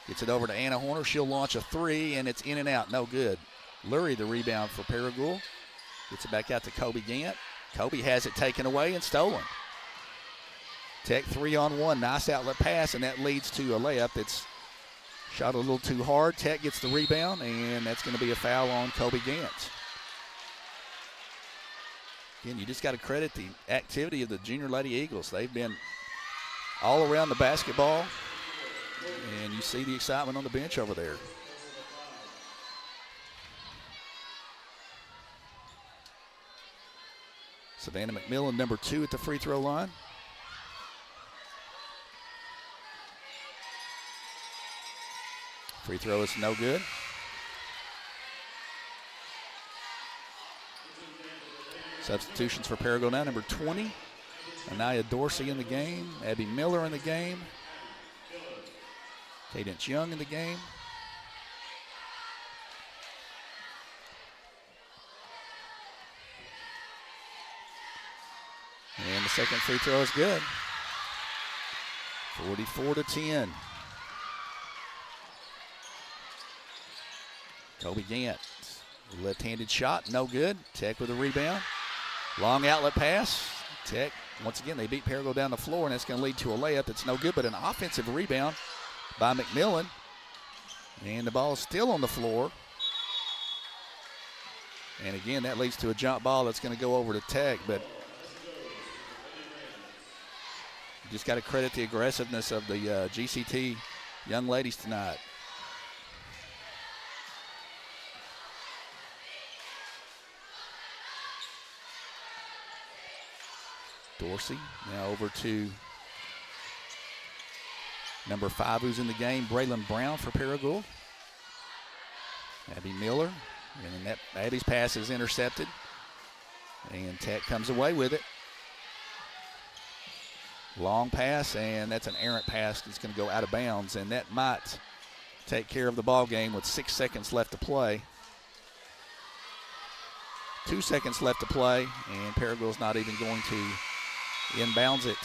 gets it over to Anna Horner. She'll launch a three, and it's in and out. No good. Lurie the rebound for Paragould. Gets it back out to Kobe Gant. Kobe has it taken away and stolen. Tech 3-on-1. Nice outlet pass, and that leads to a layup that's shot a little too hard. Tech gets the rebound, and that's going to be a foul on Kobe Gant. Again, you just got to credit the activity of the Junior Lady Eagles. They've been all around the basketball, and you see the excitement on the bench over there. Savannah McMillan, number 2 at the free throw line. Free throw is no good. Substitutions for Paragould now. Number 20, Anaya Dorsey in the game. Abby Miller in the game. Cadence Young in the game. And the second free throw is good. 44-10. Kobe Gant, left-handed shot, no good. Tech with a rebound. Long outlet pass. Tech, once again, they beat Paragould down the floor, and that's going to lead to a layup that's no good, but an offensive rebound by McMillan. And the ball is still on the floor. And again, that leads to a jump ball that's going to go over to Tech, but you just got to credit the aggressiveness of the GCT young ladies tonight. Dorsey now over to number 5 who's in the game, Braylon Brown for Paragould. Abby Miller, and that Abby's pass is intercepted, and Tech comes away with it. Long pass, and that's an errant pass. It's going to go out of bounds, and that might take care of the ball game with 6 seconds left to play. 2 seconds left to play, and Paragould's not even going to inbounds it.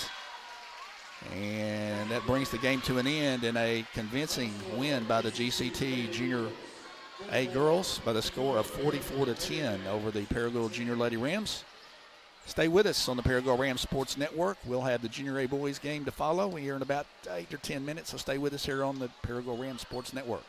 And that brings the game to an end in a convincing win by the GCT Junior A girls by the score of 44-10 over the Paragould Junior Lady Rams. Stay with us on the Paragould Rams Sports Network. We'll have the Junior A boys game to follow here in about 8 or 10 minutes, so stay with us here on the Paragould Rams Sports Network.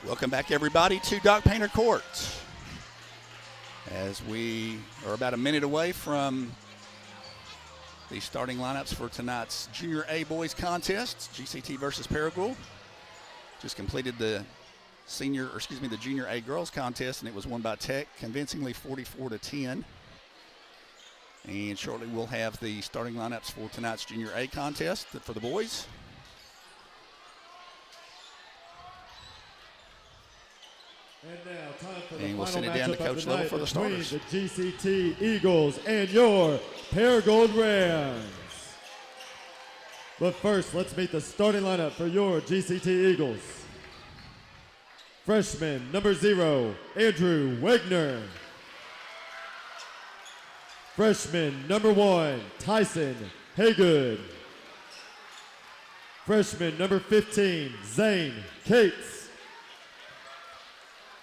Welcome back, everybody, to Doc Painter Court. As we are about a minute away from the starting lineups for tonight's Junior A Boys Contest, GCT versus Paragould. Just completed the Junior A Girls Contest, and it was won by Tech convincingly 44-10. And shortly we'll have the starting lineups for tonight's Junior A Contest for the boys. And now, time for And the we'll final send it down to matchup coach of the level night for the between starters. the GCT Eagles and your Paragould Rams. But first, let's meet the starting lineup for your GCT Eagles. Freshman number 0, Andrew Wegner. Freshman number 1, Tyson Haygood. Freshman number 15, Zane Cates.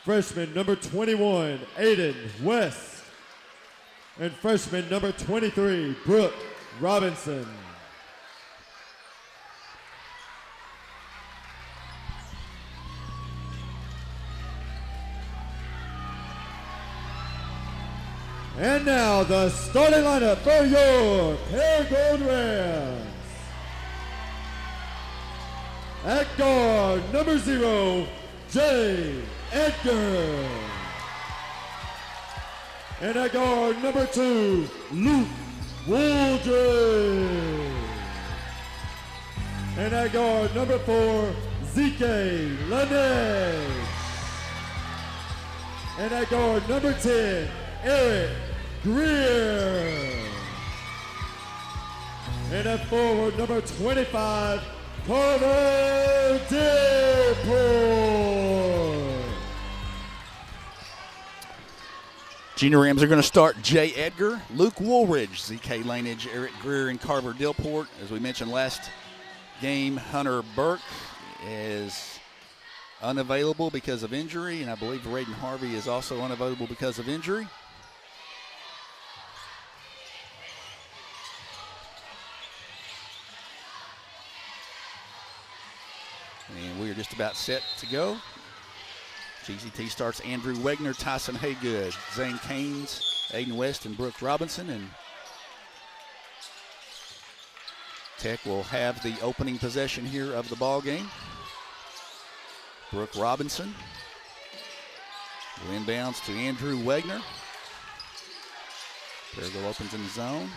Freshman number 21, Aiden West. And freshman number 23, Brooke Robinson. And now the starting lineup for your Paragould Rams. At guard, number 0, Jay Edgar. And at guard, number 2, Luke Wooldridge. And at guard, number 4, ZK Laneige. And at guard, number 10, Eric Greer. And at forward, number 25, Carter Dillport. Junior Rams are going to start Jay Edgar, Luke Woolridge, ZK Laneige, Eric Greer, and Carver Dillport. As we mentioned last game, Hunter Burke is unavailable because of injury, and I believe Raiden Harvey is also unavailable because of injury. And we are just about set to go. GCT starts Andrew Wegner, Tyson Haygood, Zane Caines, Aiden West, and Brooke Robinson. And Tech will have the opening possession here of the ball game. Brooke Robinson will inbounds to Andrew Wegner. Paragould opens in the zone.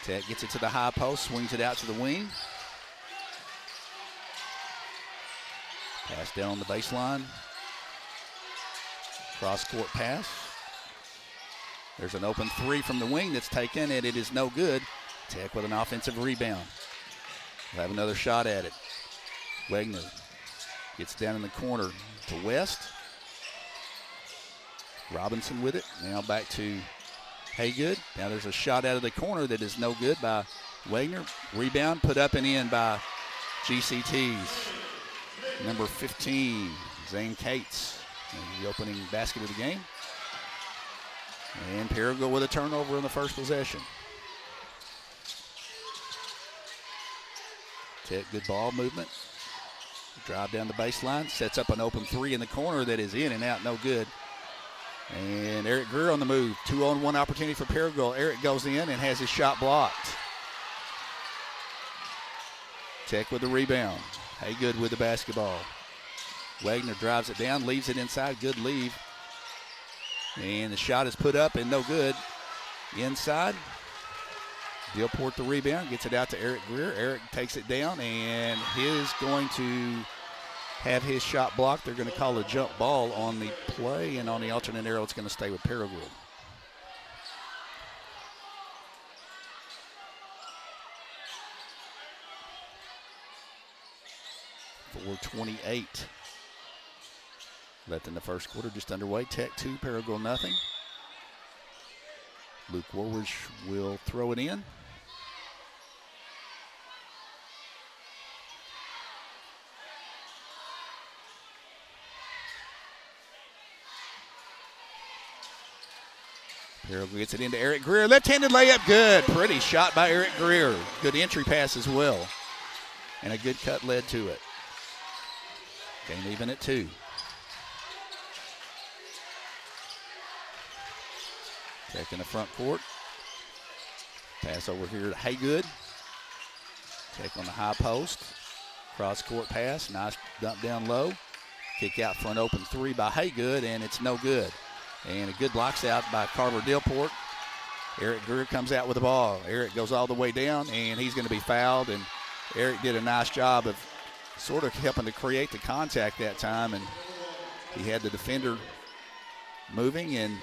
Tech gets it to the high post, swings it out to the wing. Pass down on the baseline. Cross-court pass. There's an open 3 from the wing that's taken, and it is no good. Tech with an offensive rebound. We'll have another shot at it. Wegner gets down in the corner to West. Robinson with it. Now back to Haygood. Now there's a shot out of the corner that is no good by Wegner. Rebound put up and in by GCT's number 15, Zane Cates, the opening basket of the game. And Paragould with a turnover in the first possession. Tech, good ball movement. Drive down the baseline, sets up an open 3 in the corner that is in and out, no good. And Eric Greer on the move. 2-on-1 opportunity for Paragould. Eric goes in and has his shot blocked. Tech with the rebound. Haygood with the basketball. Wegner drives it down, leaves it inside. Good leave. And the shot is put up and no good. Inside. Dillport the rebound, gets it out to Eric Greer. Eric takes it down and is going to have his shot blocked. They're going to call a jump ball on the play, and on the alternate arrow, it's going to stay with Paragould. .428 left in the first quarter, just underway. Tech 2, Paragould nothing. Luke Woolridge will throw it in. Paragould gets it into Eric Greer. Left-handed layup, good. Pretty shot by Eric Greer. Good entry pass as well. And a good cut led to it. Game even at 2. Tech in the front court. Pass over here to Haygood. Tech on the high post. Cross court pass. Nice dump down low. Kick out for an open 3 by Haygood, and it's no good. And a good blocks out by Carver Dillport. Eric Greer comes out with the ball. Eric goes all the way down, and he's going to be fouled. And Eric did a nice job of sort of helping to create the contact that time, and he had the defender moving and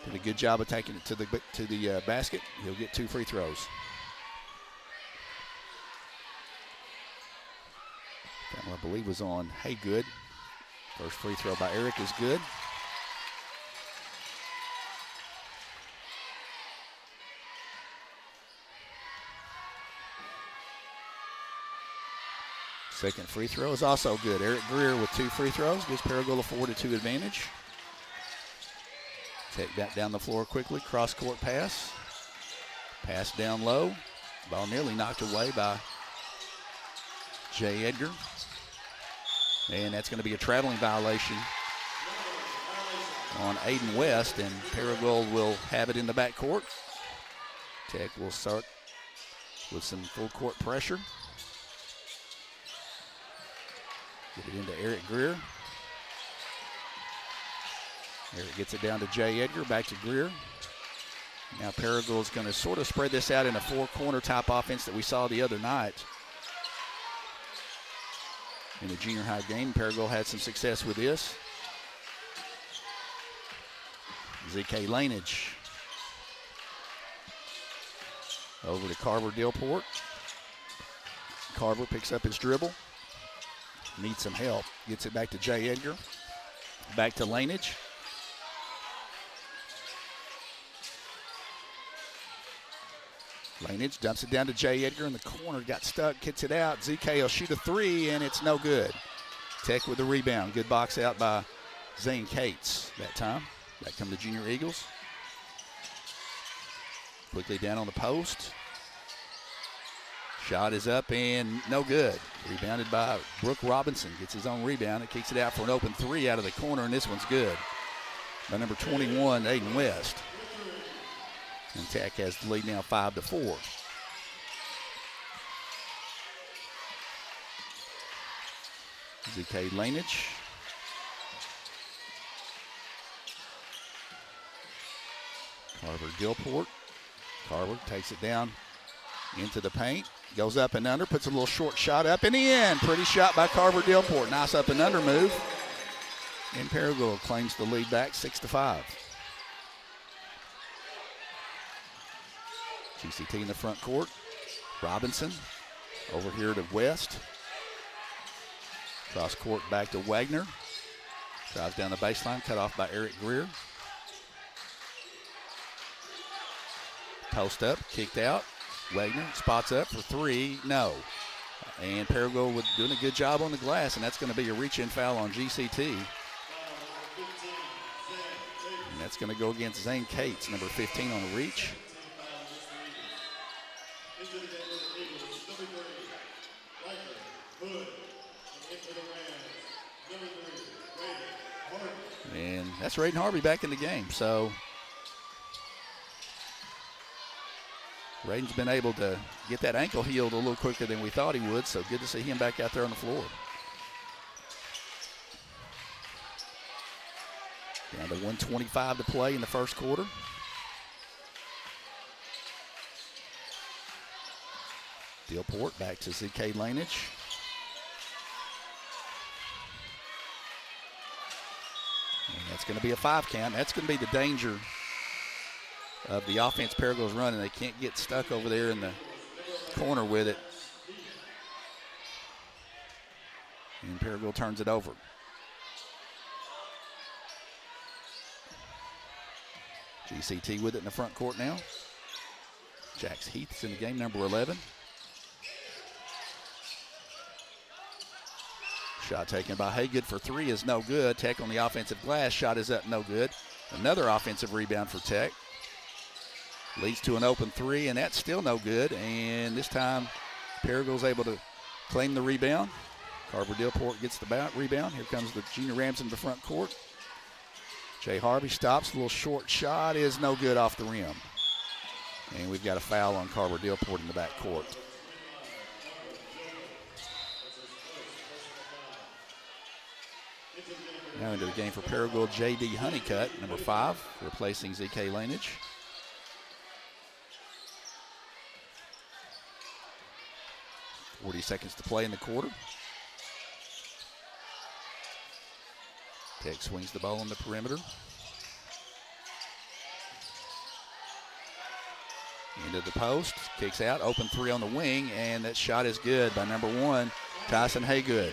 did a good job of taking it to the basket. He'll get 2 free throws. That one I believe was on Haygood. First free throw by Eric is good. Second free throw is also good. Eric Greer with 2 free throws gives Paragould a 4-2 advantage. Take that down the floor quickly. Cross court pass. Pass down low. Ball nearly knocked away by Jay Edgar. And that's going to be a traveling violation on Aiden West, and Paragould will have it in the backcourt. Tech will start with some full court pressure. Get it into Eric Greer. Eric gets it down to Jay Edgar, back to Greer. Now Paragould's going to sort of spread this out in a 4-corner type offense that we saw the other night in the junior high game. Paragould had some success with this. ZK Lanage over to Carver Dillport. Carver picks up his dribble. Needs some help. Gets it back to Jay Edgar. Back to Lanage. Lanage dumps it down to Jay Edgar in the corner. Got stuck, gets it out. ZK will shoot a 3, and it's no good. Tech with the rebound. Good box out by Zane Cates that time. Back come the Junior Eagles. Quickly down on the post. Shot is up and no good. Rebounded by Brooke Robinson. Gets his own rebound and kicks it out for an open 3 out of the corner, and this one's good. By number 21, Aiden West. And Tech has the lead now 5-4. ZK Lanage. Carver Dillport. Carver takes it down into the paint. Goes up and under, puts a little short shot up and in. Pretty shot by Carver Dillport. Nice up and under move. And Paragould claims the lead back 6-5. GCT in the front court. Robinson over here to West. Cross court back to Wagner. Drives down the baseline, cut off by Eric Greer. Post up, kicked out. Wagner spots up for 3, no. And Paragould doing a good job on the glass, and that's going to be a reach-in foul on GCT. And that's going to go against Zane Cates, number 15 on the reach. And that's Raiden Harvey back in the game, so Raiden's been able to get that ankle healed a little quicker than we thought he would, so good to see him back out there on the floor. Down to 1:25 to play in the first quarter. Dillport back to ZK Lanage. And that's going to be a 5 count. That's going to be the danger of the offense Paragould's running. They can't get stuck over there in the corner with it. And Paragould turns it over. GCT with it in the front court now. Jax Heath's in the game, number 11. Shot taken by Haygood for 3 is no good. Tech on the offensive glass. Shot is up, no good. Another offensive rebound for Tech. Leads to an open 3, and that's still no good. And this time, Paragould's able to claim the rebound. Carver-Dillport gets the rebound. Here comes the Junior Rams in the front court. Jay Harvey stops. A little short shot is no good off the rim. And we've got a foul on Carver-Dillport in the back court. Now into the game for Paragould, J.D. Honeycutt, number 5, replacing Z.K. Lanage. .40 seconds to play in the quarter. Tech swings the ball on the perimeter. Into the post, kicks out, open 3 on the wing, and that shot is good by number 1, Tyson Haygood.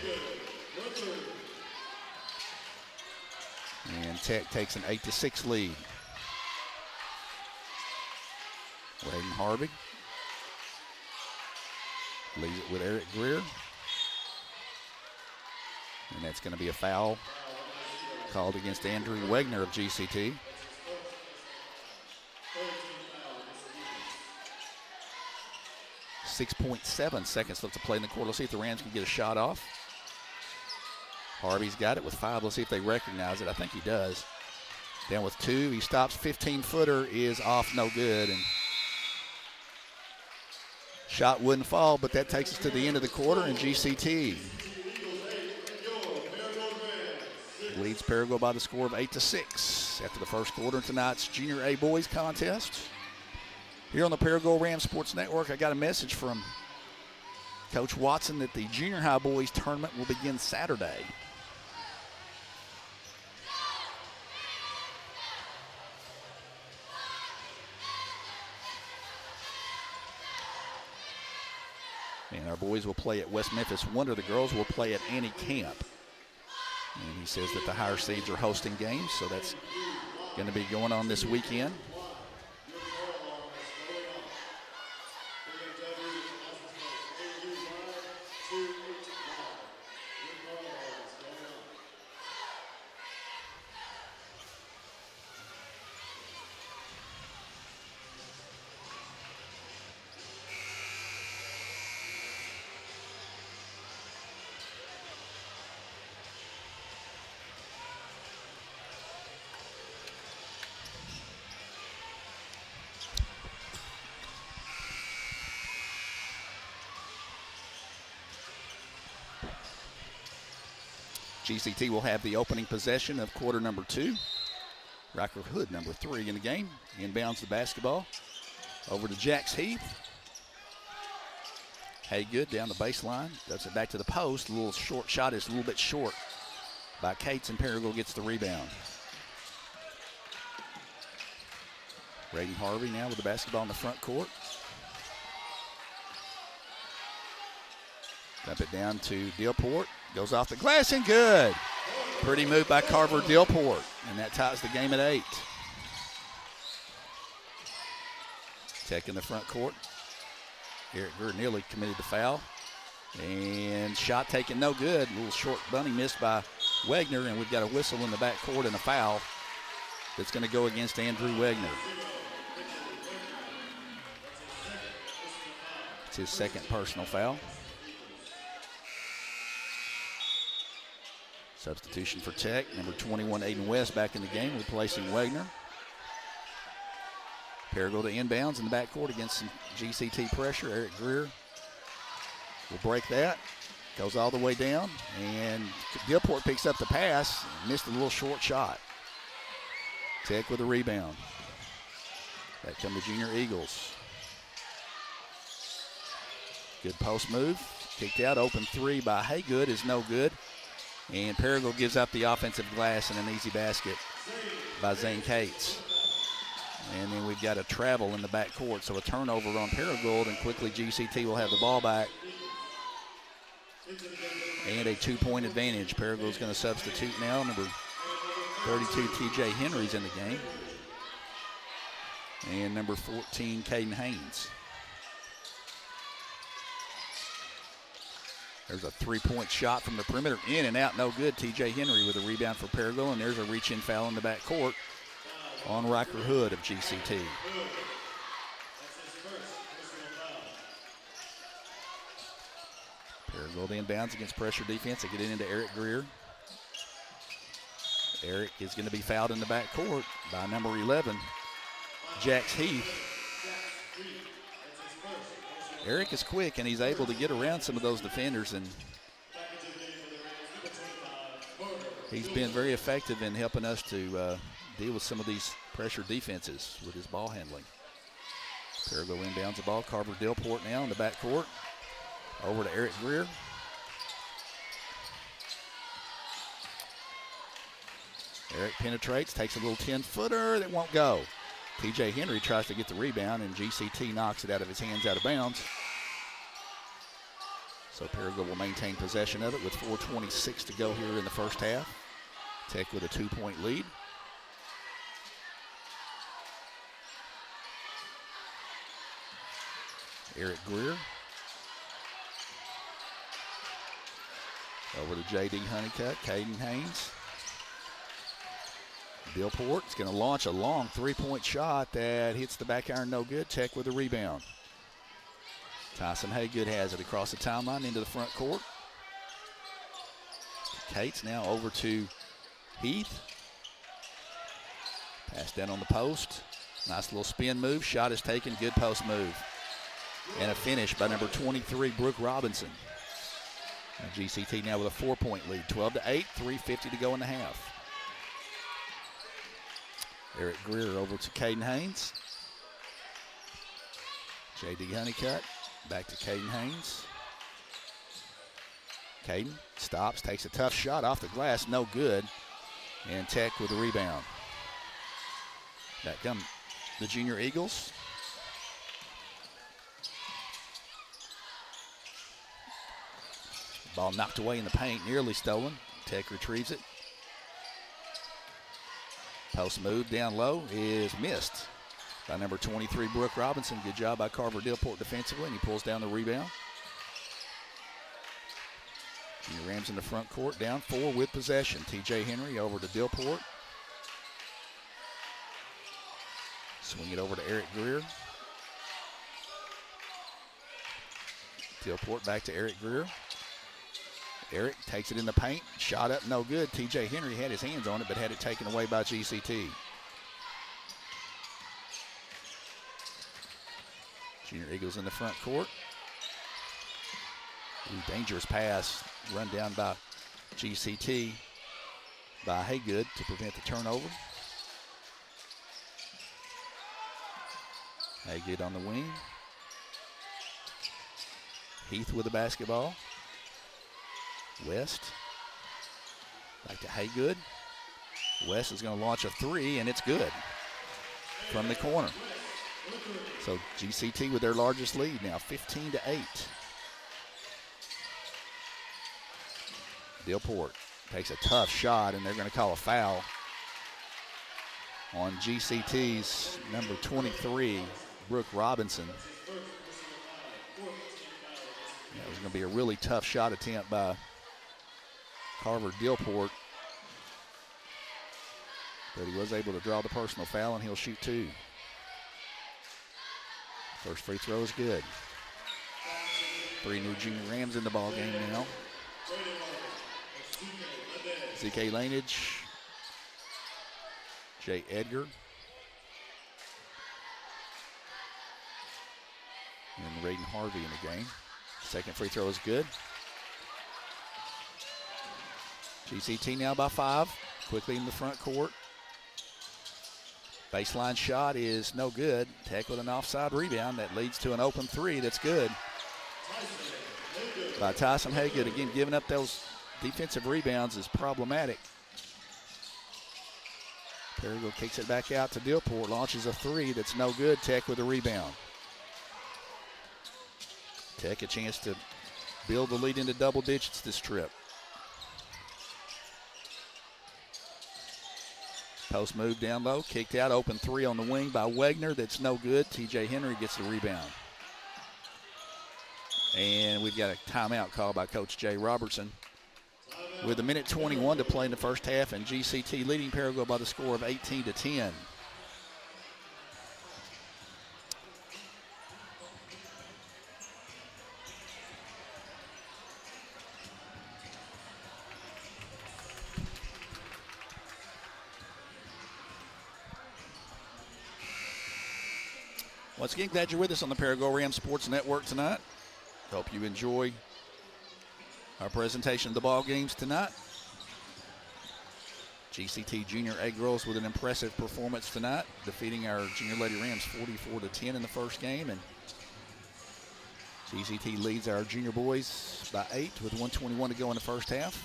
And Tech takes an 8-6 lead. Waden Harvey leads it with Eric Greer. And that's going to be a foul called against Andrew Wegner of GCT. .7 seconds left to play in the quarter. Let's see if the Rams can get a shot off. Harvey's got it with 5. Let's see if they recognize it. I think he does. Down with 2. He stops. 15-footer is off, no good. And shot wouldn't fall, but that takes us to the end of the quarter, and GCT leads Paragould by the score of 8-6 after the first quarter of tonight's Junior A Boys contest. Here on the Paragould Rams Sports Network, I got a message from Coach Watson that the Junior High Boys tournament will begin Saturday. And our boys will play at West Memphis Wonder. The girls will play at Annie Camp. And he says that the higher seeds are hosting games, so that's going to be going on this weekend. GCT will have the opening possession of quarter number 2. Riker Hood, number 3 in the game. Inbounds the basketball over to Jax Heath. Haygood down the baseline. Does it back to the post. A little short shot is a little bit short by Cates, and Paragould gets the rebound. Waden Harvey now with the basketball in the front court. Dump it down to Dillport. Goes off the glass and good. Pretty move by Carver-Dillport, and that ties the game at 8. Tech in the front court. Eric Greer nearly committed the foul. And shot taken no good. A little short bunny missed by Wegner, and we've got a whistle in the back court and a foul that's going to go against Andrew Wegner. It's his second personal foul. Substitution for Tech, number 21, Aiden West, back in the game, replacing Wegner. Paragould to inbounds in the backcourt against some GCT pressure. Eric Greer will break that. Goes all the way down, and Dillport picks up the pass, missed a little short shot. Tech with a rebound. Back come the Junior Eagles. Good post move. Kicked out, open 3 by Haygood is no good. And Paragould gives up the offensive glass and an easy basket by Zane Cates. And then we've got a travel in the backcourt, so a turnover on Paragould, and quickly GCT will have the ball back. And a 2-point advantage. Paragould's going to substitute now. Number 32, TJ Henry's in the game. And number 14, Caden Haynes. There's a 3-point shot from the perimeter, in and out, no good. TJ Henry with a rebound for Paragould, and there's a reach-in foul in the backcourt on Riker Hood of GCT. Rolled inbounds against pressure defense. They get it into Eric Greer. Eric is going to be fouled in the backcourt by number 11, Jax Heath. Eric is quick, and he's able to get around some of those defenders, and he's been very effective in helping us to deal with some of these pressure defenses with his ball handling. Perigo inbounds the ball. Carver Delport now in the backcourt. Over to Eric Greer. Eric penetrates, takes a little 10-footer that won't go. TJ Henry tries to get the rebound, and GCT knocks it out of his hands out of bounds. So Perigo will maintain possession of it with 4:26 to go here in the first half. Tech with a 2-point lead. Eric Greer. Over to J.D. Honeycutt, Caden Haynes. Delport is going to launch a long three-point shot that hits the back iron, no good. Tech with a rebound. Tyson Haygood has it across the timeline into the front court. Cates now over to Heath. Pass down on the post. Nice little spin move. Shot is taken. Good post move. And a finish by number 23, Brooke Robinson. And GCT now with a 4-point lead. 12-8, 3:50 to go in the half. Eric Greer over to Caden Haynes. J.D. Honeycutt back to Caden Haynes. Caden stops, takes a tough shot off the glass, no good. And Tech with a rebound. Back come the Junior Eagles. Ball knocked away in the paint, nearly stolen. Tech retrieves it. Post move down low is missed by number 23, Brooke Robinson. Good job by Carver Delport defensively, and he pulls down the rebound. Junior Rams in the front court, down 4 with possession. TJ Henry over to Delport. Swing it over to Eric Greer. Delport back to Eric Greer. Eric takes it in the paint, shot up, no good. TJ Henry had his hands on it, but had it taken away by GCT. Junior Eagles in the front court. Ooh, dangerous pass, run down by GCT by Haygood to prevent the turnover. Haygood on the wing. Heath with the basketball. West, back to Haygood. West is going to launch a 3, and it's good from the corner. So GCT with their largest lead now, 15-8. Delport takes a tough shot, and they're going to call a foul on GCT's number 23, Brooke Robinson. That was going to be a really tough shot attempt by Carver Delport, but he was able to draw the personal foul, and he'll shoot 2. First free throw is good. 3 new Junior Rams in the ball game now. ZK Lanage, Jay Edgar, and Raiden Harvey in the game. Second free throw is good. GCT now by 5, quickly in the front court. Baseline shot is no good. Tech with an offside rebound that leads to an open 3 that's good. By Tyson Haygood, again, giving up those defensive rebounds is problematic. Perigo kicks it back out to Delport, launches a 3 that's no good. Tech with a rebound. Tech a chance to build the lead into double digits this trip. Post move down low, kicked out, open 3 on the wing by Wegner. That's no good. TJ Henry gets the rebound. And we've got a timeout call by Coach Jay Robertson. With 1:21 to play in the first half, and GCT leading Perigo by the score of 18-10. Once again, glad you're with us on the Parago Rams Sports Network tonight. Hope you enjoy our presentation of the ball games tonight. GCT Junior A girls with an impressive performance tonight, defeating our Junior Lady Rams 44-10 in the first game. And GCT leads our junior boys by 8 with 1:21 to go in the first half.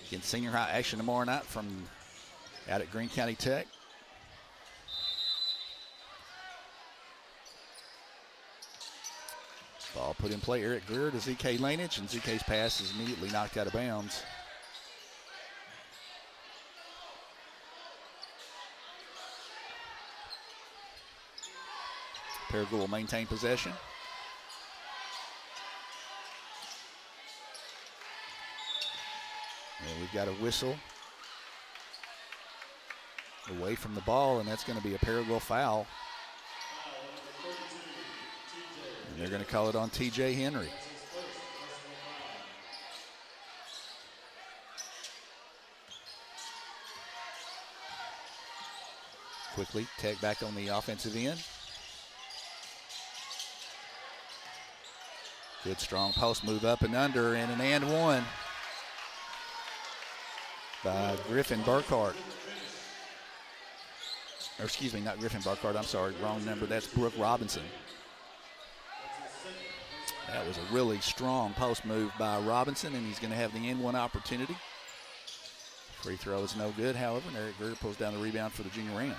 Again, senior high action tomorrow night from out at Greene County Tech. Ball put in play, Eric Greer to ZK Lanage, and ZK's pass is immediately knocked out of bounds. Paragould will maintain possession. And we've got a whistle away from the ball, and that's going to be a Paragould foul. And they're going to call it on TJ Henry. Quickly, Tech back on the offensive end. Good strong post move up and under, and an and one by Griffin Burkhart. Or excuse me, not Griffin Burkhart, I'm sorry, wrong number. That's Brooke Robinson. That was a really strong post move by Robinson, and he's going to have the and one opportunity. Free throw is no good, however, and Eric Greer pulls down the rebound for the Junior Rams.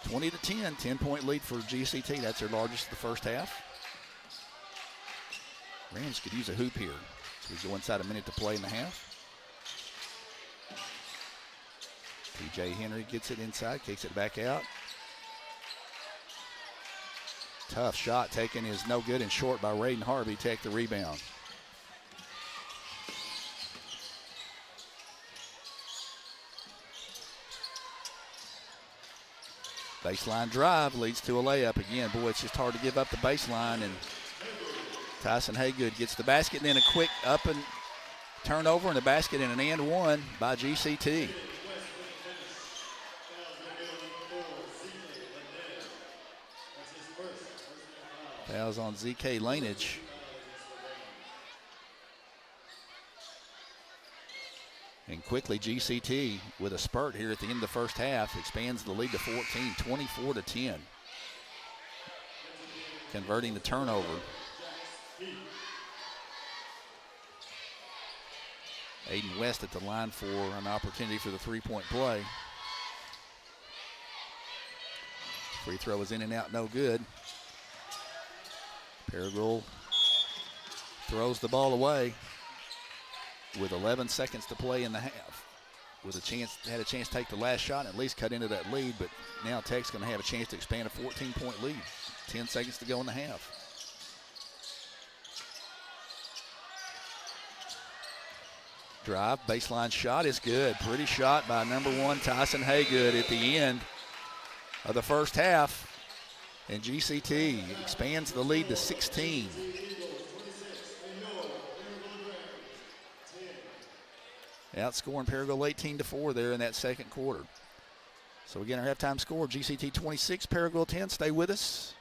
20-10, 10-point lead for GCT. That's their largest of the first half. Rams could use a hoop here. So we go inside a minute to play in the half. TJ Henry gets it inside, kicks it back out. Tough shot taken is no good and short by Raiden Harvey. Take the rebound. Baseline drive leads to a layup again. Boy, it's just hard to give up the baseline, and Tyson Haygood gets the basket, and then a quick up and turnover in the basket, and an and one by GCT. Fouls on ZK Lanage. And quickly, GCT with a spurt here at the end of the first half expands the lead to 14, 24-10. Converting the turnover. Aiden West at the line for an opportunity for the three-point play. Free throw is in and out, no good. Paragould throws the ball away with 11 seconds to play in the half. With had a chance to take the last shot and at least cut into that lead, but now Tech's going to have a chance to expand a 14-point lead. 10 seconds to go in the half. Drive, baseline shot is good. Pretty shot by number one Tyson Haygood at the end of the first half. And GCT expands the lead to 16. Outscoring Paragould 18-4 there in that second quarter. So again, our halftime score, GCT 26, Paragould 10. Stay with us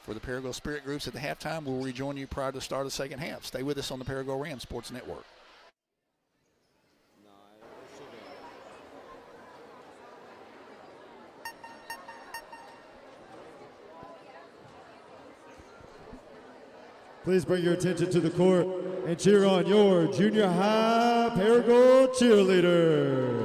for the Paragould Spirit Groups at the halftime. We'll rejoin you prior to the start of the second half. Stay with us on the Paragould Rams Sports Network. Please bring your attention to the court and cheer on your junior high Paragould cheerleaders.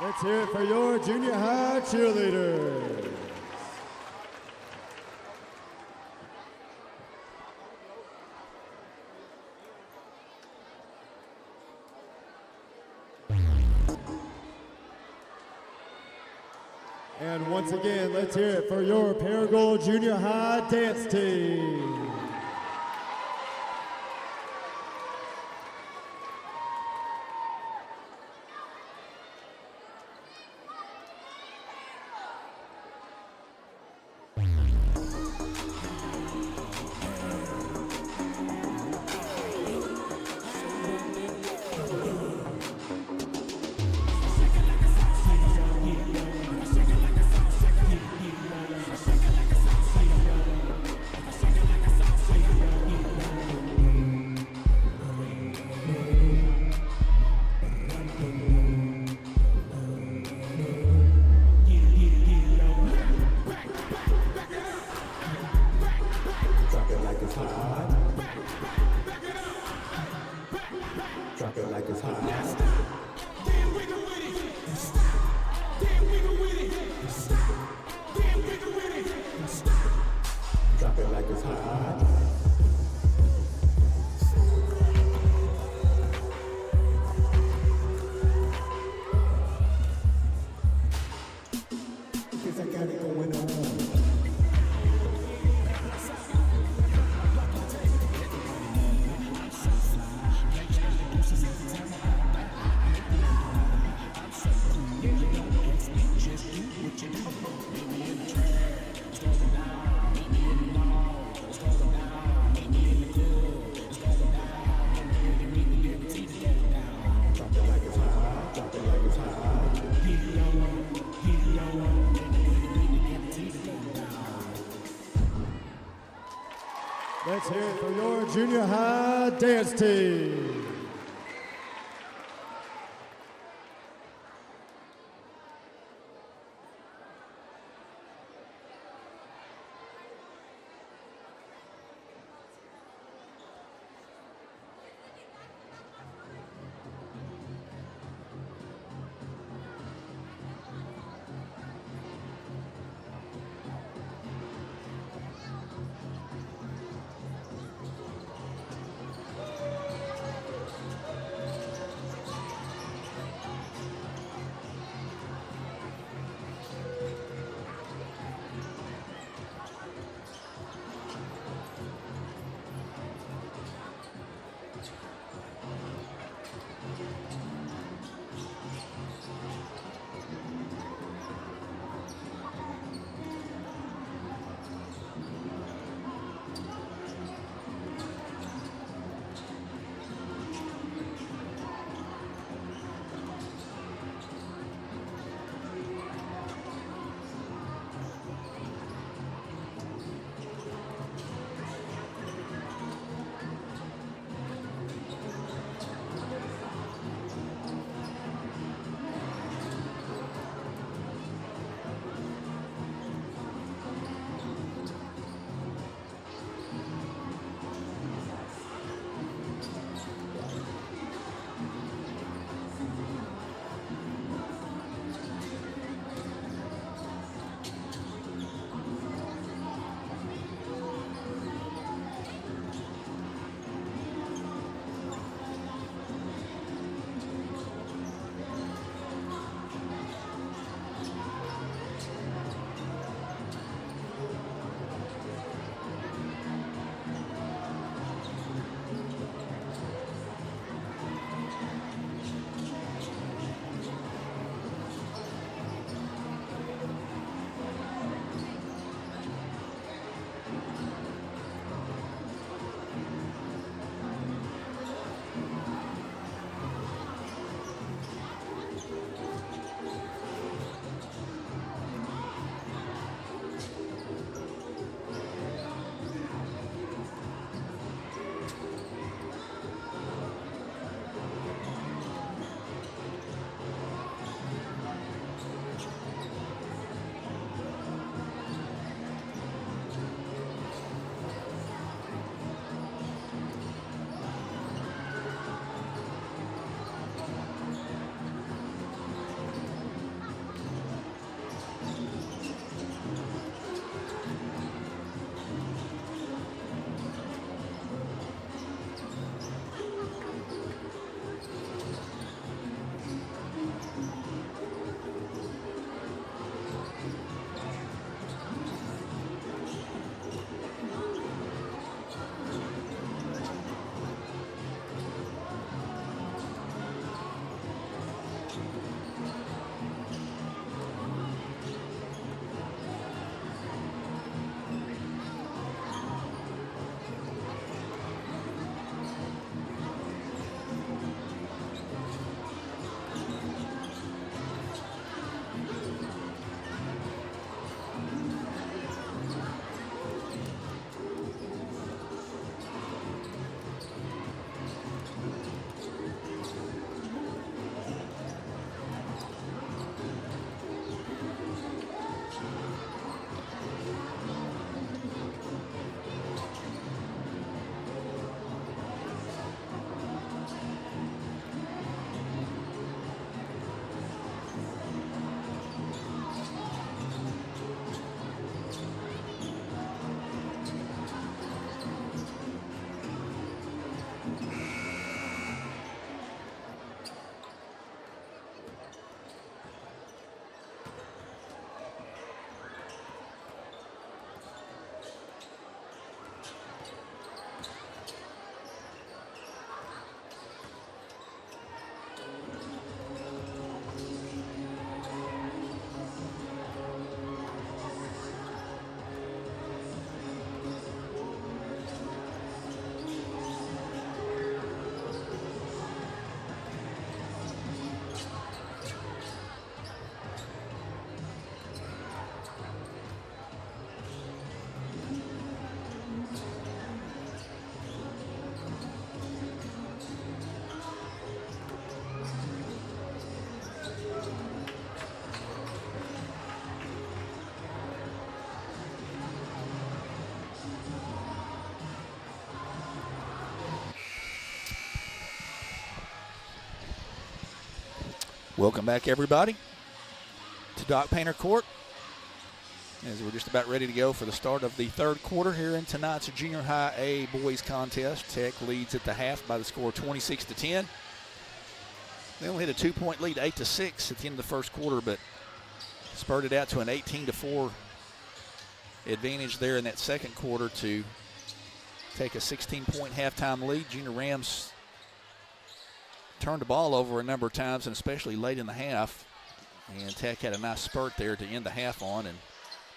Let's hear it for your junior high cheerleaders. And once again, let's hear it for your Paragould Junior High dance team. Drop it like it's hot. Damn wiggle with it. Stop. Damn wiggle with it. Stop. Damn wiggle with it. Stop. Drop it like it's hot. Cause I got it going on. Let's hear it for your junior high dance team. Welcome back, everybody, to Doc Painter Court, as we're just about ready to go for the start of the third quarter here in tonight's Junior High A boys contest. Tech leads at the half by the score 26-10. They only had a 2-point lead, 8-6 at the end of the first quarter, but spurted out to an 18-4 advantage there in that second quarter to take a 16-point halftime lead. Junior Rams turned the ball over a number of times, and especially late in the half. And Tech had a nice spurt there to end the half on and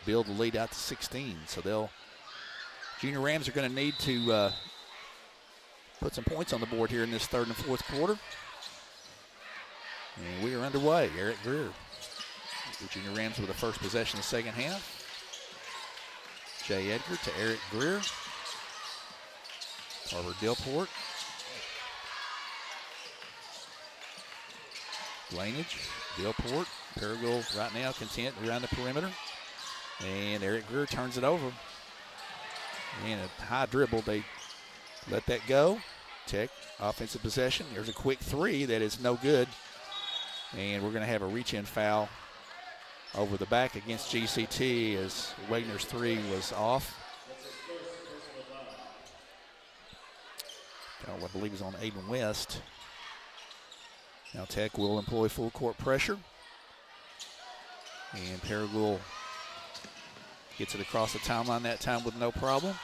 build the lead out to 16. So Junior Rams are going to need to put some points on the board here in this third and fourth quarter. And we are underway. Eric Greer, the Junior Rams with the first possession of the second half. Jay Edgar to Eric Greer. Carver Dillport. Lanage, Dillport, Paragould right now content around the perimeter. And Eric Greer turns it over. And a high dribble, they let that go. Tech offensive possession. There's a quick three that is no good. And we're going to have a reach-in foul over the back against GCT as Wagner's three was off. I believe it's on Aiden West. Now Tech will employ full court pressure. And Paragould gets it across the timeline that time with no problem.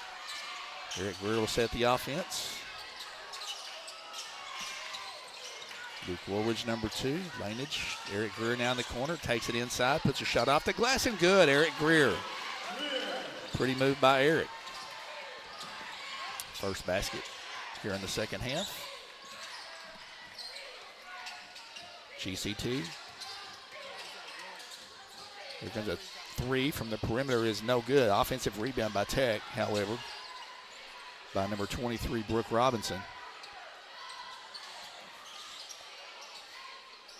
Eric Greer will set the offense. Luke Woolridge, number 2. Lanage. Eric Greer now in the corner. Takes it inside. Puts a shot off the glass and good. Eric Greer. Pretty move by Eric. First basket here in the second half. GCT. Here comes a three from the perimeter is no good. Offensive rebound by Tech, however, by number 23, Brooke Robinson.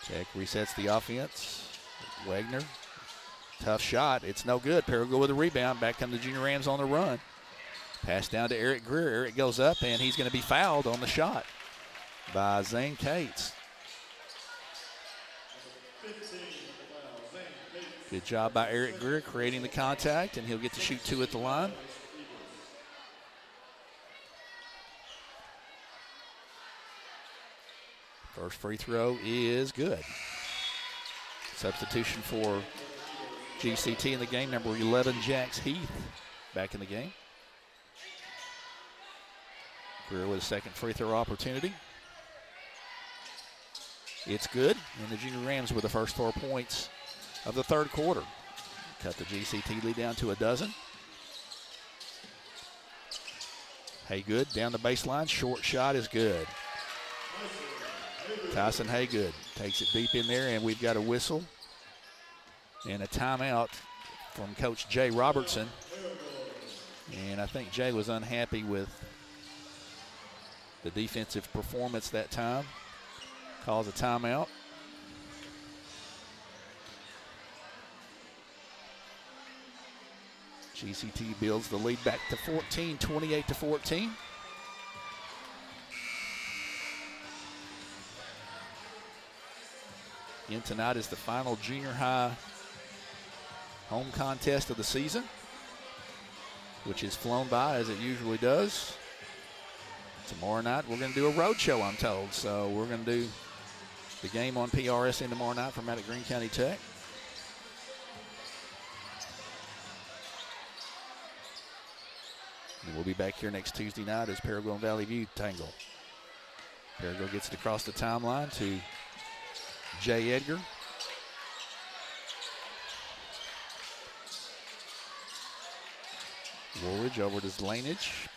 Tech resets the offense. Wagner, tough shot. It's no good. Paragould with a rebound. Back come the Junior Rams on the run. Pass down to Eric Greer. Eric goes up, and he's going to be fouled on the shot by Zane Cates. Good job by Eric Greer creating the contact, and he'll get to shoot 2 at the line. First free throw is good. Substitution for GCT in the game, number 11, Jax Heath, back in the game. Greer with a second free throw opportunity. It's good, and the Junior Rams with the first 4 points of the third quarter. Cut the GCT lead down to a dozen. Haygood down the baseline, short shot is good. Tyson Haygood takes it deep in there, and we've got a whistle and a timeout from Coach Jay Robertson. And I think Jay was unhappy with the defensive performance that time. Calls a timeout. GCT builds the lead back to 14, 28-14. Again, tonight is the final junior high home contest of the season, which has flown by as it usually does. Tomorrow night, we're going to do a road show, I'm told. So we're going to do the game on PRSN tomorrow night from out at Greene County Tech. And we'll be back here next Tuesday night as Paragould and Valley View tangle. Paragould gets it across the timeline to Jay Edgar. Woolridge over to Lanage.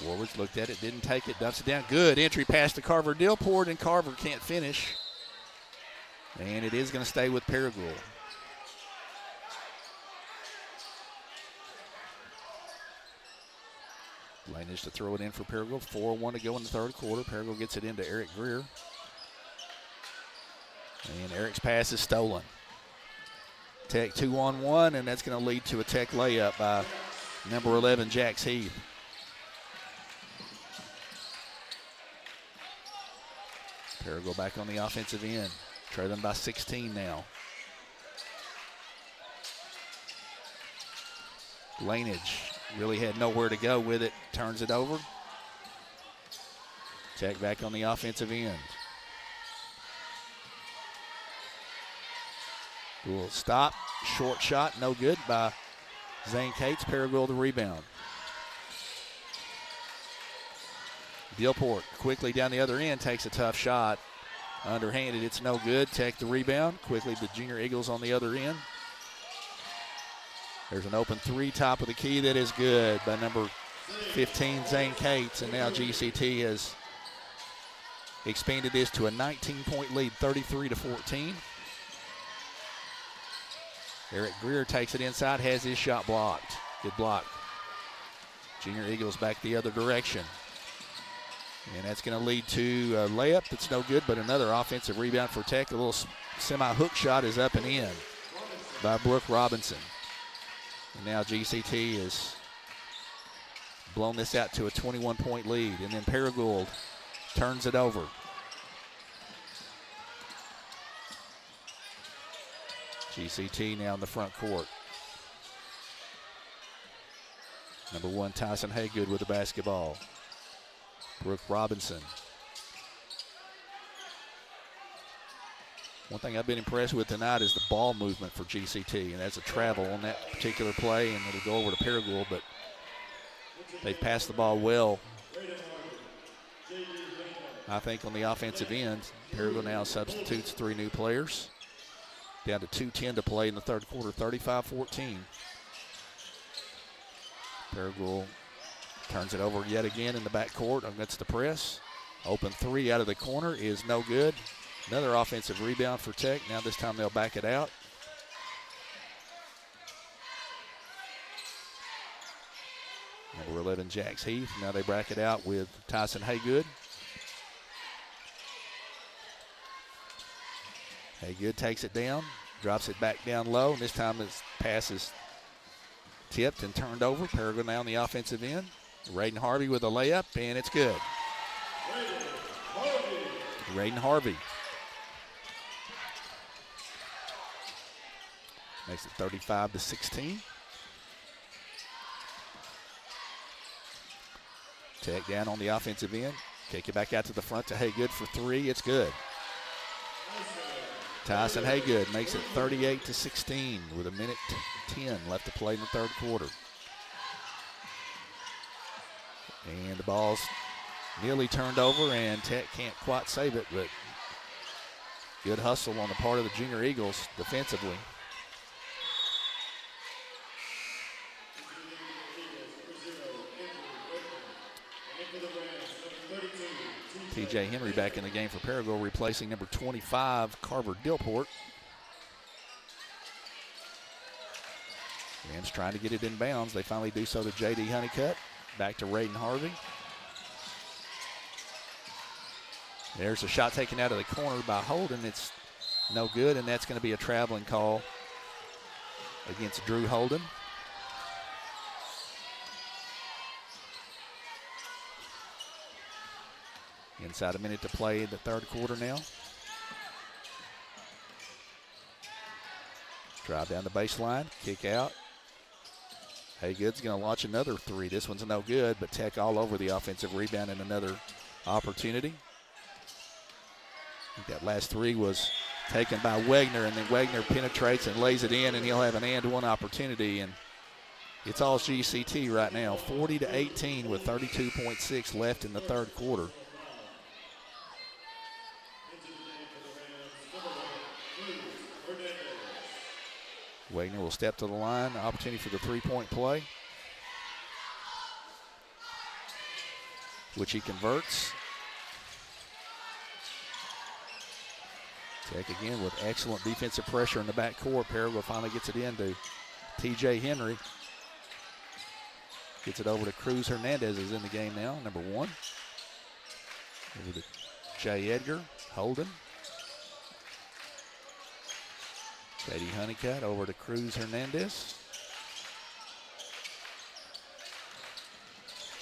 Woolridge looked at it, didn't take it, dumps it down. Good entry pass to Carver Dillport, and Carver can't finish. And it is going to stay with Paragould. Lanage to throw it in for Paragould. 4:01 to go in the third quarter. Paragould gets it into Eric Greer. And Eric's pass is stolen. Tech 2-on-1, and that's going to lead to a Tech layup by number 11, Jax Heath. Paragould back on the offensive end, trailing by 16 now. Lanage really had nowhere to go with it, turns it over. Tech back on the offensive end. Will stop, short shot, no good by Zane Cates. Paragould the rebound. Dillport quickly down the other end, takes a tough shot. Underhanded, it's no good. Tech the rebound. Quickly the Junior Eagles on the other end. There's an open three, top of the key, that is good by number 15, Zane Cates. And now GCT has expanded this to a 19-point lead, 33-14. Eric Greer takes it inside, has his shot blocked. Good block. Junior Eagles back the other direction. And that's going to lead to a layup that's no good, but another offensive rebound for Tech. A little semi-hook shot is up and in by Brooke Robinson. And now GCT has blown this out to a 21-point lead. And then Paragould turns it over. GCT now in the front court. Number 1, Tyson Haygood with the basketball. Brooke Robinson. One thing I've been impressed with tonight is the ball movement for GCT, and that's a travel on that particular play, and it'll go over to Paragould, but they've passed the ball well. I think on the offensive end, Paragould now substitutes 3 new players. Down to 2:10 to play in the third quarter, 35-14. Paragould turns it over yet again in the backcourt against the press. Open 3 out of the corner is no good. Another offensive rebound for Tech. Now this time they'll back it out. Number 11, Jax Heath. Now they back it out with Tyson Haygood. Haygood takes it down, drops it back down low, and this time his pass is tipped and turned over. Paragould now on the offensive end. Raiden Harvey with a layup, and it's good. Raiden Harvey makes it 35-16. Tech down on the offensive end. Kick it back out to the front to Haygood for 3. It's good. Tyson Haygood makes it 38-16 with 1:10 left to play in the third quarter. And the ball's nearly turned over, and Tech can't quite save it, but good hustle on the part of the Junior Eagles defensively. TJ Henry back in the game for Paragould, replacing number 25, Carver Dillport. Rams trying to get it in bounds. They finally do so to J.D. Honeycutt. Back to Raiden Harvey. There's a shot taken out of the corner by Holden. It's no good, and that's going to be a traveling call against Drew Holden. Inside a minute to play in the third quarter now. Drive down the baseline, kick out. Haygood's going to launch another 3. This one's no good, but Tech all over the offensive rebound and another opportunity. I think that last 3 was taken by Wagner, and then Wagner penetrates and lays it in, and he'll have an and-one opportunity. And it's all GCT right now, 40-18 with 32.6 left in the third quarter. Wagner will step to the line. Opportunity for the three-point play, which he converts. Tech again with excellent defensive pressure in the backcourt. Paragould finally gets it in to TJ Henry. Gets it over to Cruz Hernandez, is in the game now, number 1. Over to Jay Edgar, Holden. J.D. Honeycutt over to Cruz Hernandez.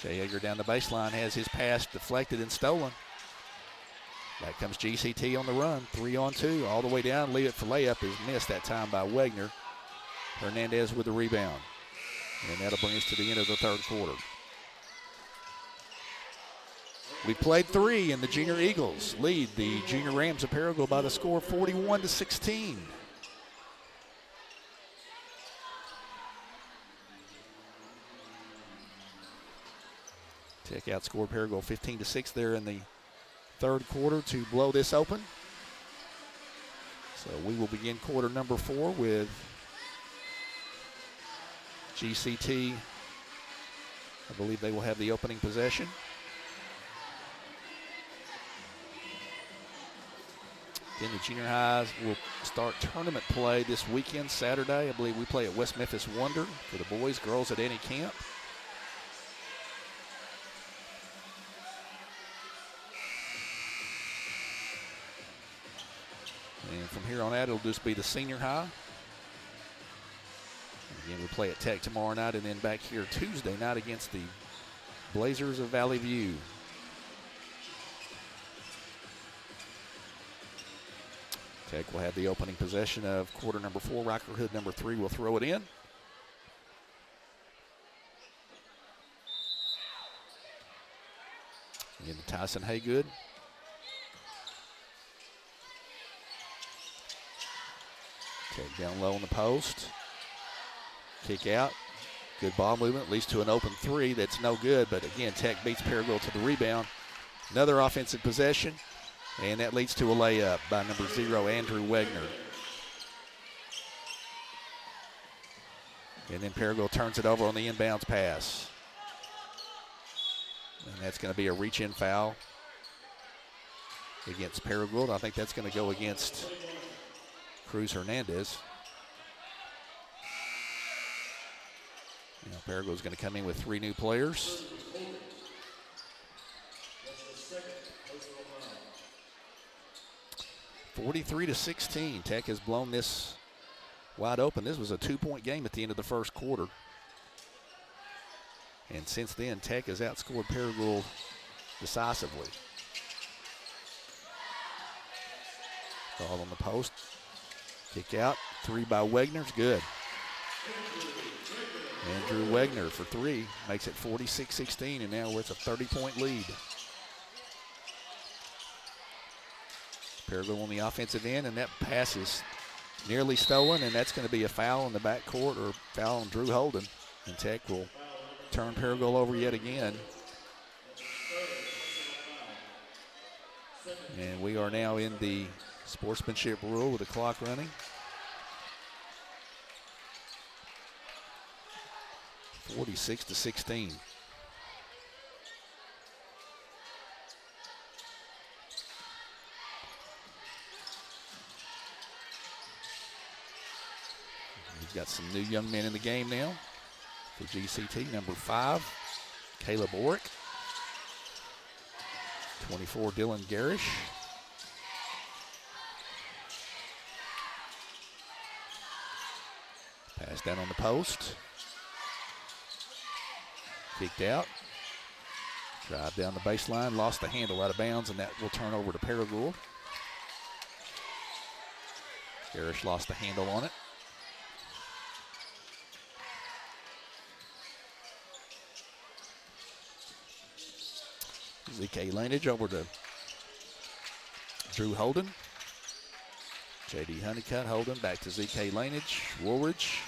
Jay Edgar down the baseline, has his pass deflected and stolen. Back comes GCT on the run. 3-on-2 all the way down. Leave it for layup is missed that time by Wegner. Hernandez with the rebound. And that'll bring us to the end of the third quarter. We played 3, and the Junior Eagles lead the Junior Rams of Paragould by the score of 41-16. Tech outscored Paragould 15-6 there in the third quarter to blow this open. So we will begin quarter number 4 with GCT. I believe they will have the opening possession. Then the junior highs will start tournament play this weekend, Saturday. I believe we play at West Memphis Wonder for the boys, girls at any camp. And from here on out, it'll just be the senior high. Again, we play at Tech tomorrow night and then back here Tuesday night against the Blazers of Valley View. Tech will have the opening possession of quarter number 4. Rocker Hood number 3 will throw it in. Again, to Tyson Haygood. Tech down low on the post. Kick out. Good ball movement. Leads to an open 3. That's no good. But again, Tech beats Paragould to the rebound. Another offensive possession. And that leads to a layup by number 0, Andrew Wegner. And then Paragould turns it over on the inbounds pass. And that's going to be a reach-in foul against Paragould. I think that's going to go against Cruz Hernandez. Paragould's going to come in with 3 new players. (43-16). Tech has blown this wide open. This was a 2-point game at the end of the first quarter. And since then, Tech has outscored Paragould decisively. Ball on the post. Kick out. 3 by Wegner's good. Andrew Wegner for 3 makes it 46-16, and now it's a 30-point lead. Paragould on the offensive end, and that pass is nearly stolen, and that's going to be a foul in the backcourt or foul on Drew Holden. And Tech will turn Paragould over yet again. And we are now in the sportsmanship rule with the clock running. 46-16. We've got some new young men in the game now for GCT. Number 5, Caleb Orick. 24, Dylan Garish. Pass down on the post. Kicked out. Drive down the baseline, lost the handle out of bounds, and that will turn over to Paragould. Garish lost the handle on it. ZK Lanage over to Drew Holden. JD Honeycutt, Holden, back to ZK Lanage. Woolridge.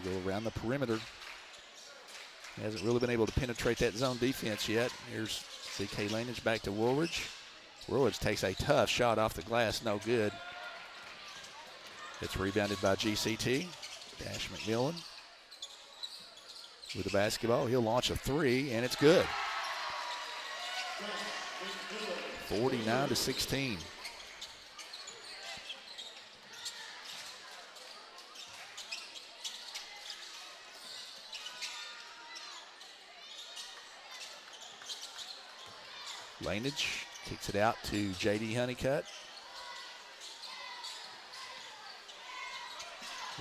They go around the perimeter. Hasn't really been able to penetrate that zone defense yet. Here's ZK Lanage back to Woolridge. Woolridge takes a tough shot off the glass, no good. It's rebounded by GCT. Dash McMillan with the basketball. He'll launch a 3, and it's good. 49-16. Lanage kicks it out to J.D. Honeycutt.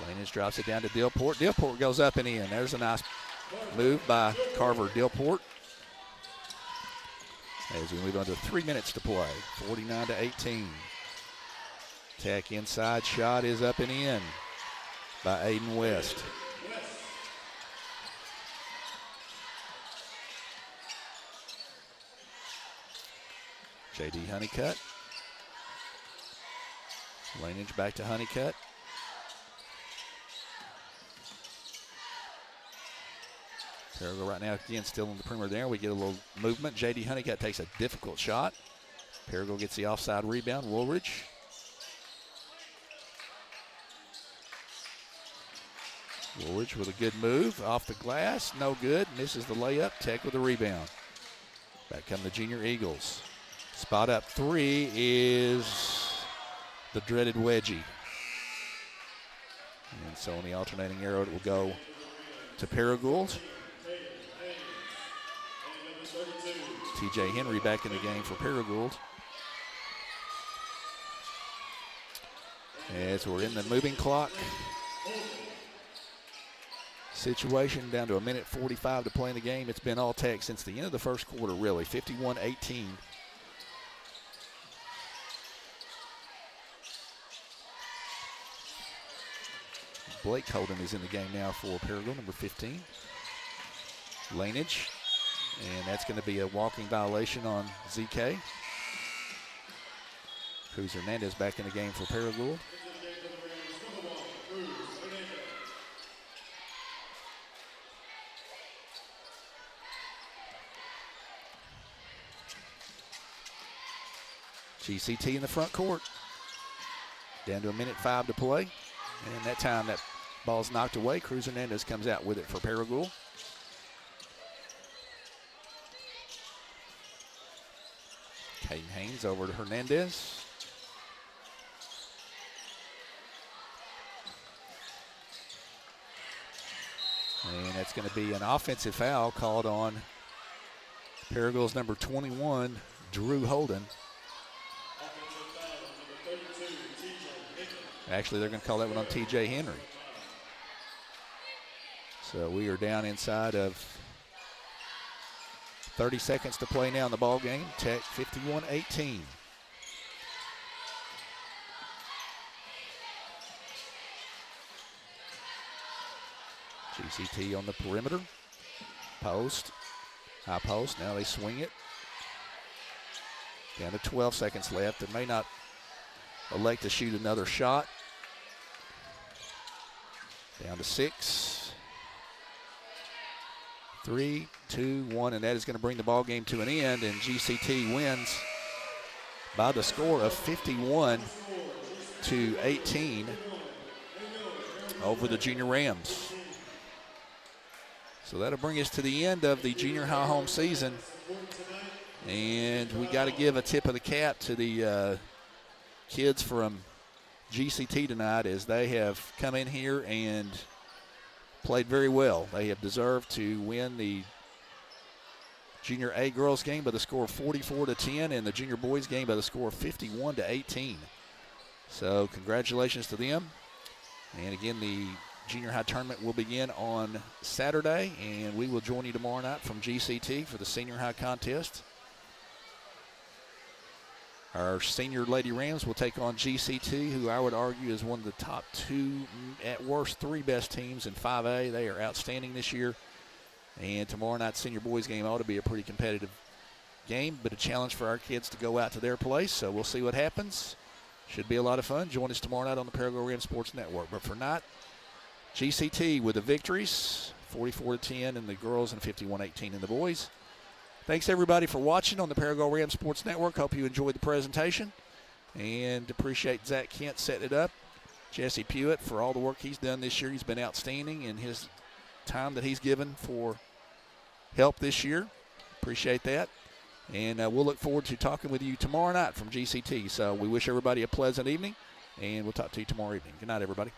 Lanage drops it down to Dillport. Dillport goes up and in. There's a nice move by Carver Dillport. As we move on to 3 minutes to play, 49-18. Tack inside shot is up and in by Aiden West. J.D. Honeycutt. Lanage back to Honeycutt. Parago right now, again, still on the perimeter there. We get a little movement. J.D. Honeycutt takes a difficult shot. Parago gets the offside rebound. Woolridge. Woolridge with a good move. Off the glass. No good. Misses the layup. Tech with the rebound. Back come the Junior Eagles. Spot up three is the dreaded wedgie. And so on the alternating arrow, it will go to Paragould. TJ Henry back in the game for Paragould. As we're in the moving clock situation, down to 1:45 to play in the game. It's been all Tech since the end of the first quarter, really. 51-18. Blake Holden is in the game now for Paragould, number 15. Lanage, and that's going to be a walking violation on ZK. Cruz Hernandez back in the game for Paragould. GCT in the front court. Down to 1:05 to play. And that time that ball's knocked away. Cruz Hernandez comes out with it for Paragould. Caden Haynes over to Hernandez. And that's going to be an offensive foul called on Paragould's number 21, Drew Holden. Actually, they're going to call that one on TJ Henry. So we are down inside of 30 seconds to play now in the ball game. Tech 51-18. GCT on the perimeter. Post. High post. Now they swing it. Down to 12 seconds left. They may not elect to shoot another shot. Down to 6. 3, 2, 1, and that is going to bring the ball game to an end, and GCT wins by the score of 51-18 over the Junior Rams. So that'll bring us to the end of the junior high home season, and we got to give a tip of the cap to the kids from GCT tonight, as they have come in here and played very well. They have deserved to win the junior A girls game by the score of 44-10 and the junior boys game by the score of 51-18. So congratulations to them. And again, the junior high tournament will begin on Saturday, and we will join you tomorrow night from GCT for the senior high contest. Our senior Lady Rams will take on GCT, who I would argue is one of the top 2, at worst 3 best teams in 5A. They are outstanding this year. And tomorrow night's senior boys game ought to be a pretty competitive game, but a challenge for our kids to go out to their place. So we'll see what happens. Should be a lot of fun. Join us tomorrow night on the Parago Rams Sports Network. But for tonight, GCT with the victories, 44-10 in the girls and 51-18 in the boys. Thanks, everybody, for watching on the Parago Rams Sports Network. Hope you enjoyed the presentation, and appreciate Zach Kent setting it up. Jesse Pewitt for all the work he's done this year. He's been outstanding in his time that he's given for help this year. Appreciate that. And we'll look forward to talking with you tomorrow night from GCT. So we wish everybody a pleasant evening, and we'll talk to you tomorrow evening. Good night, everybody.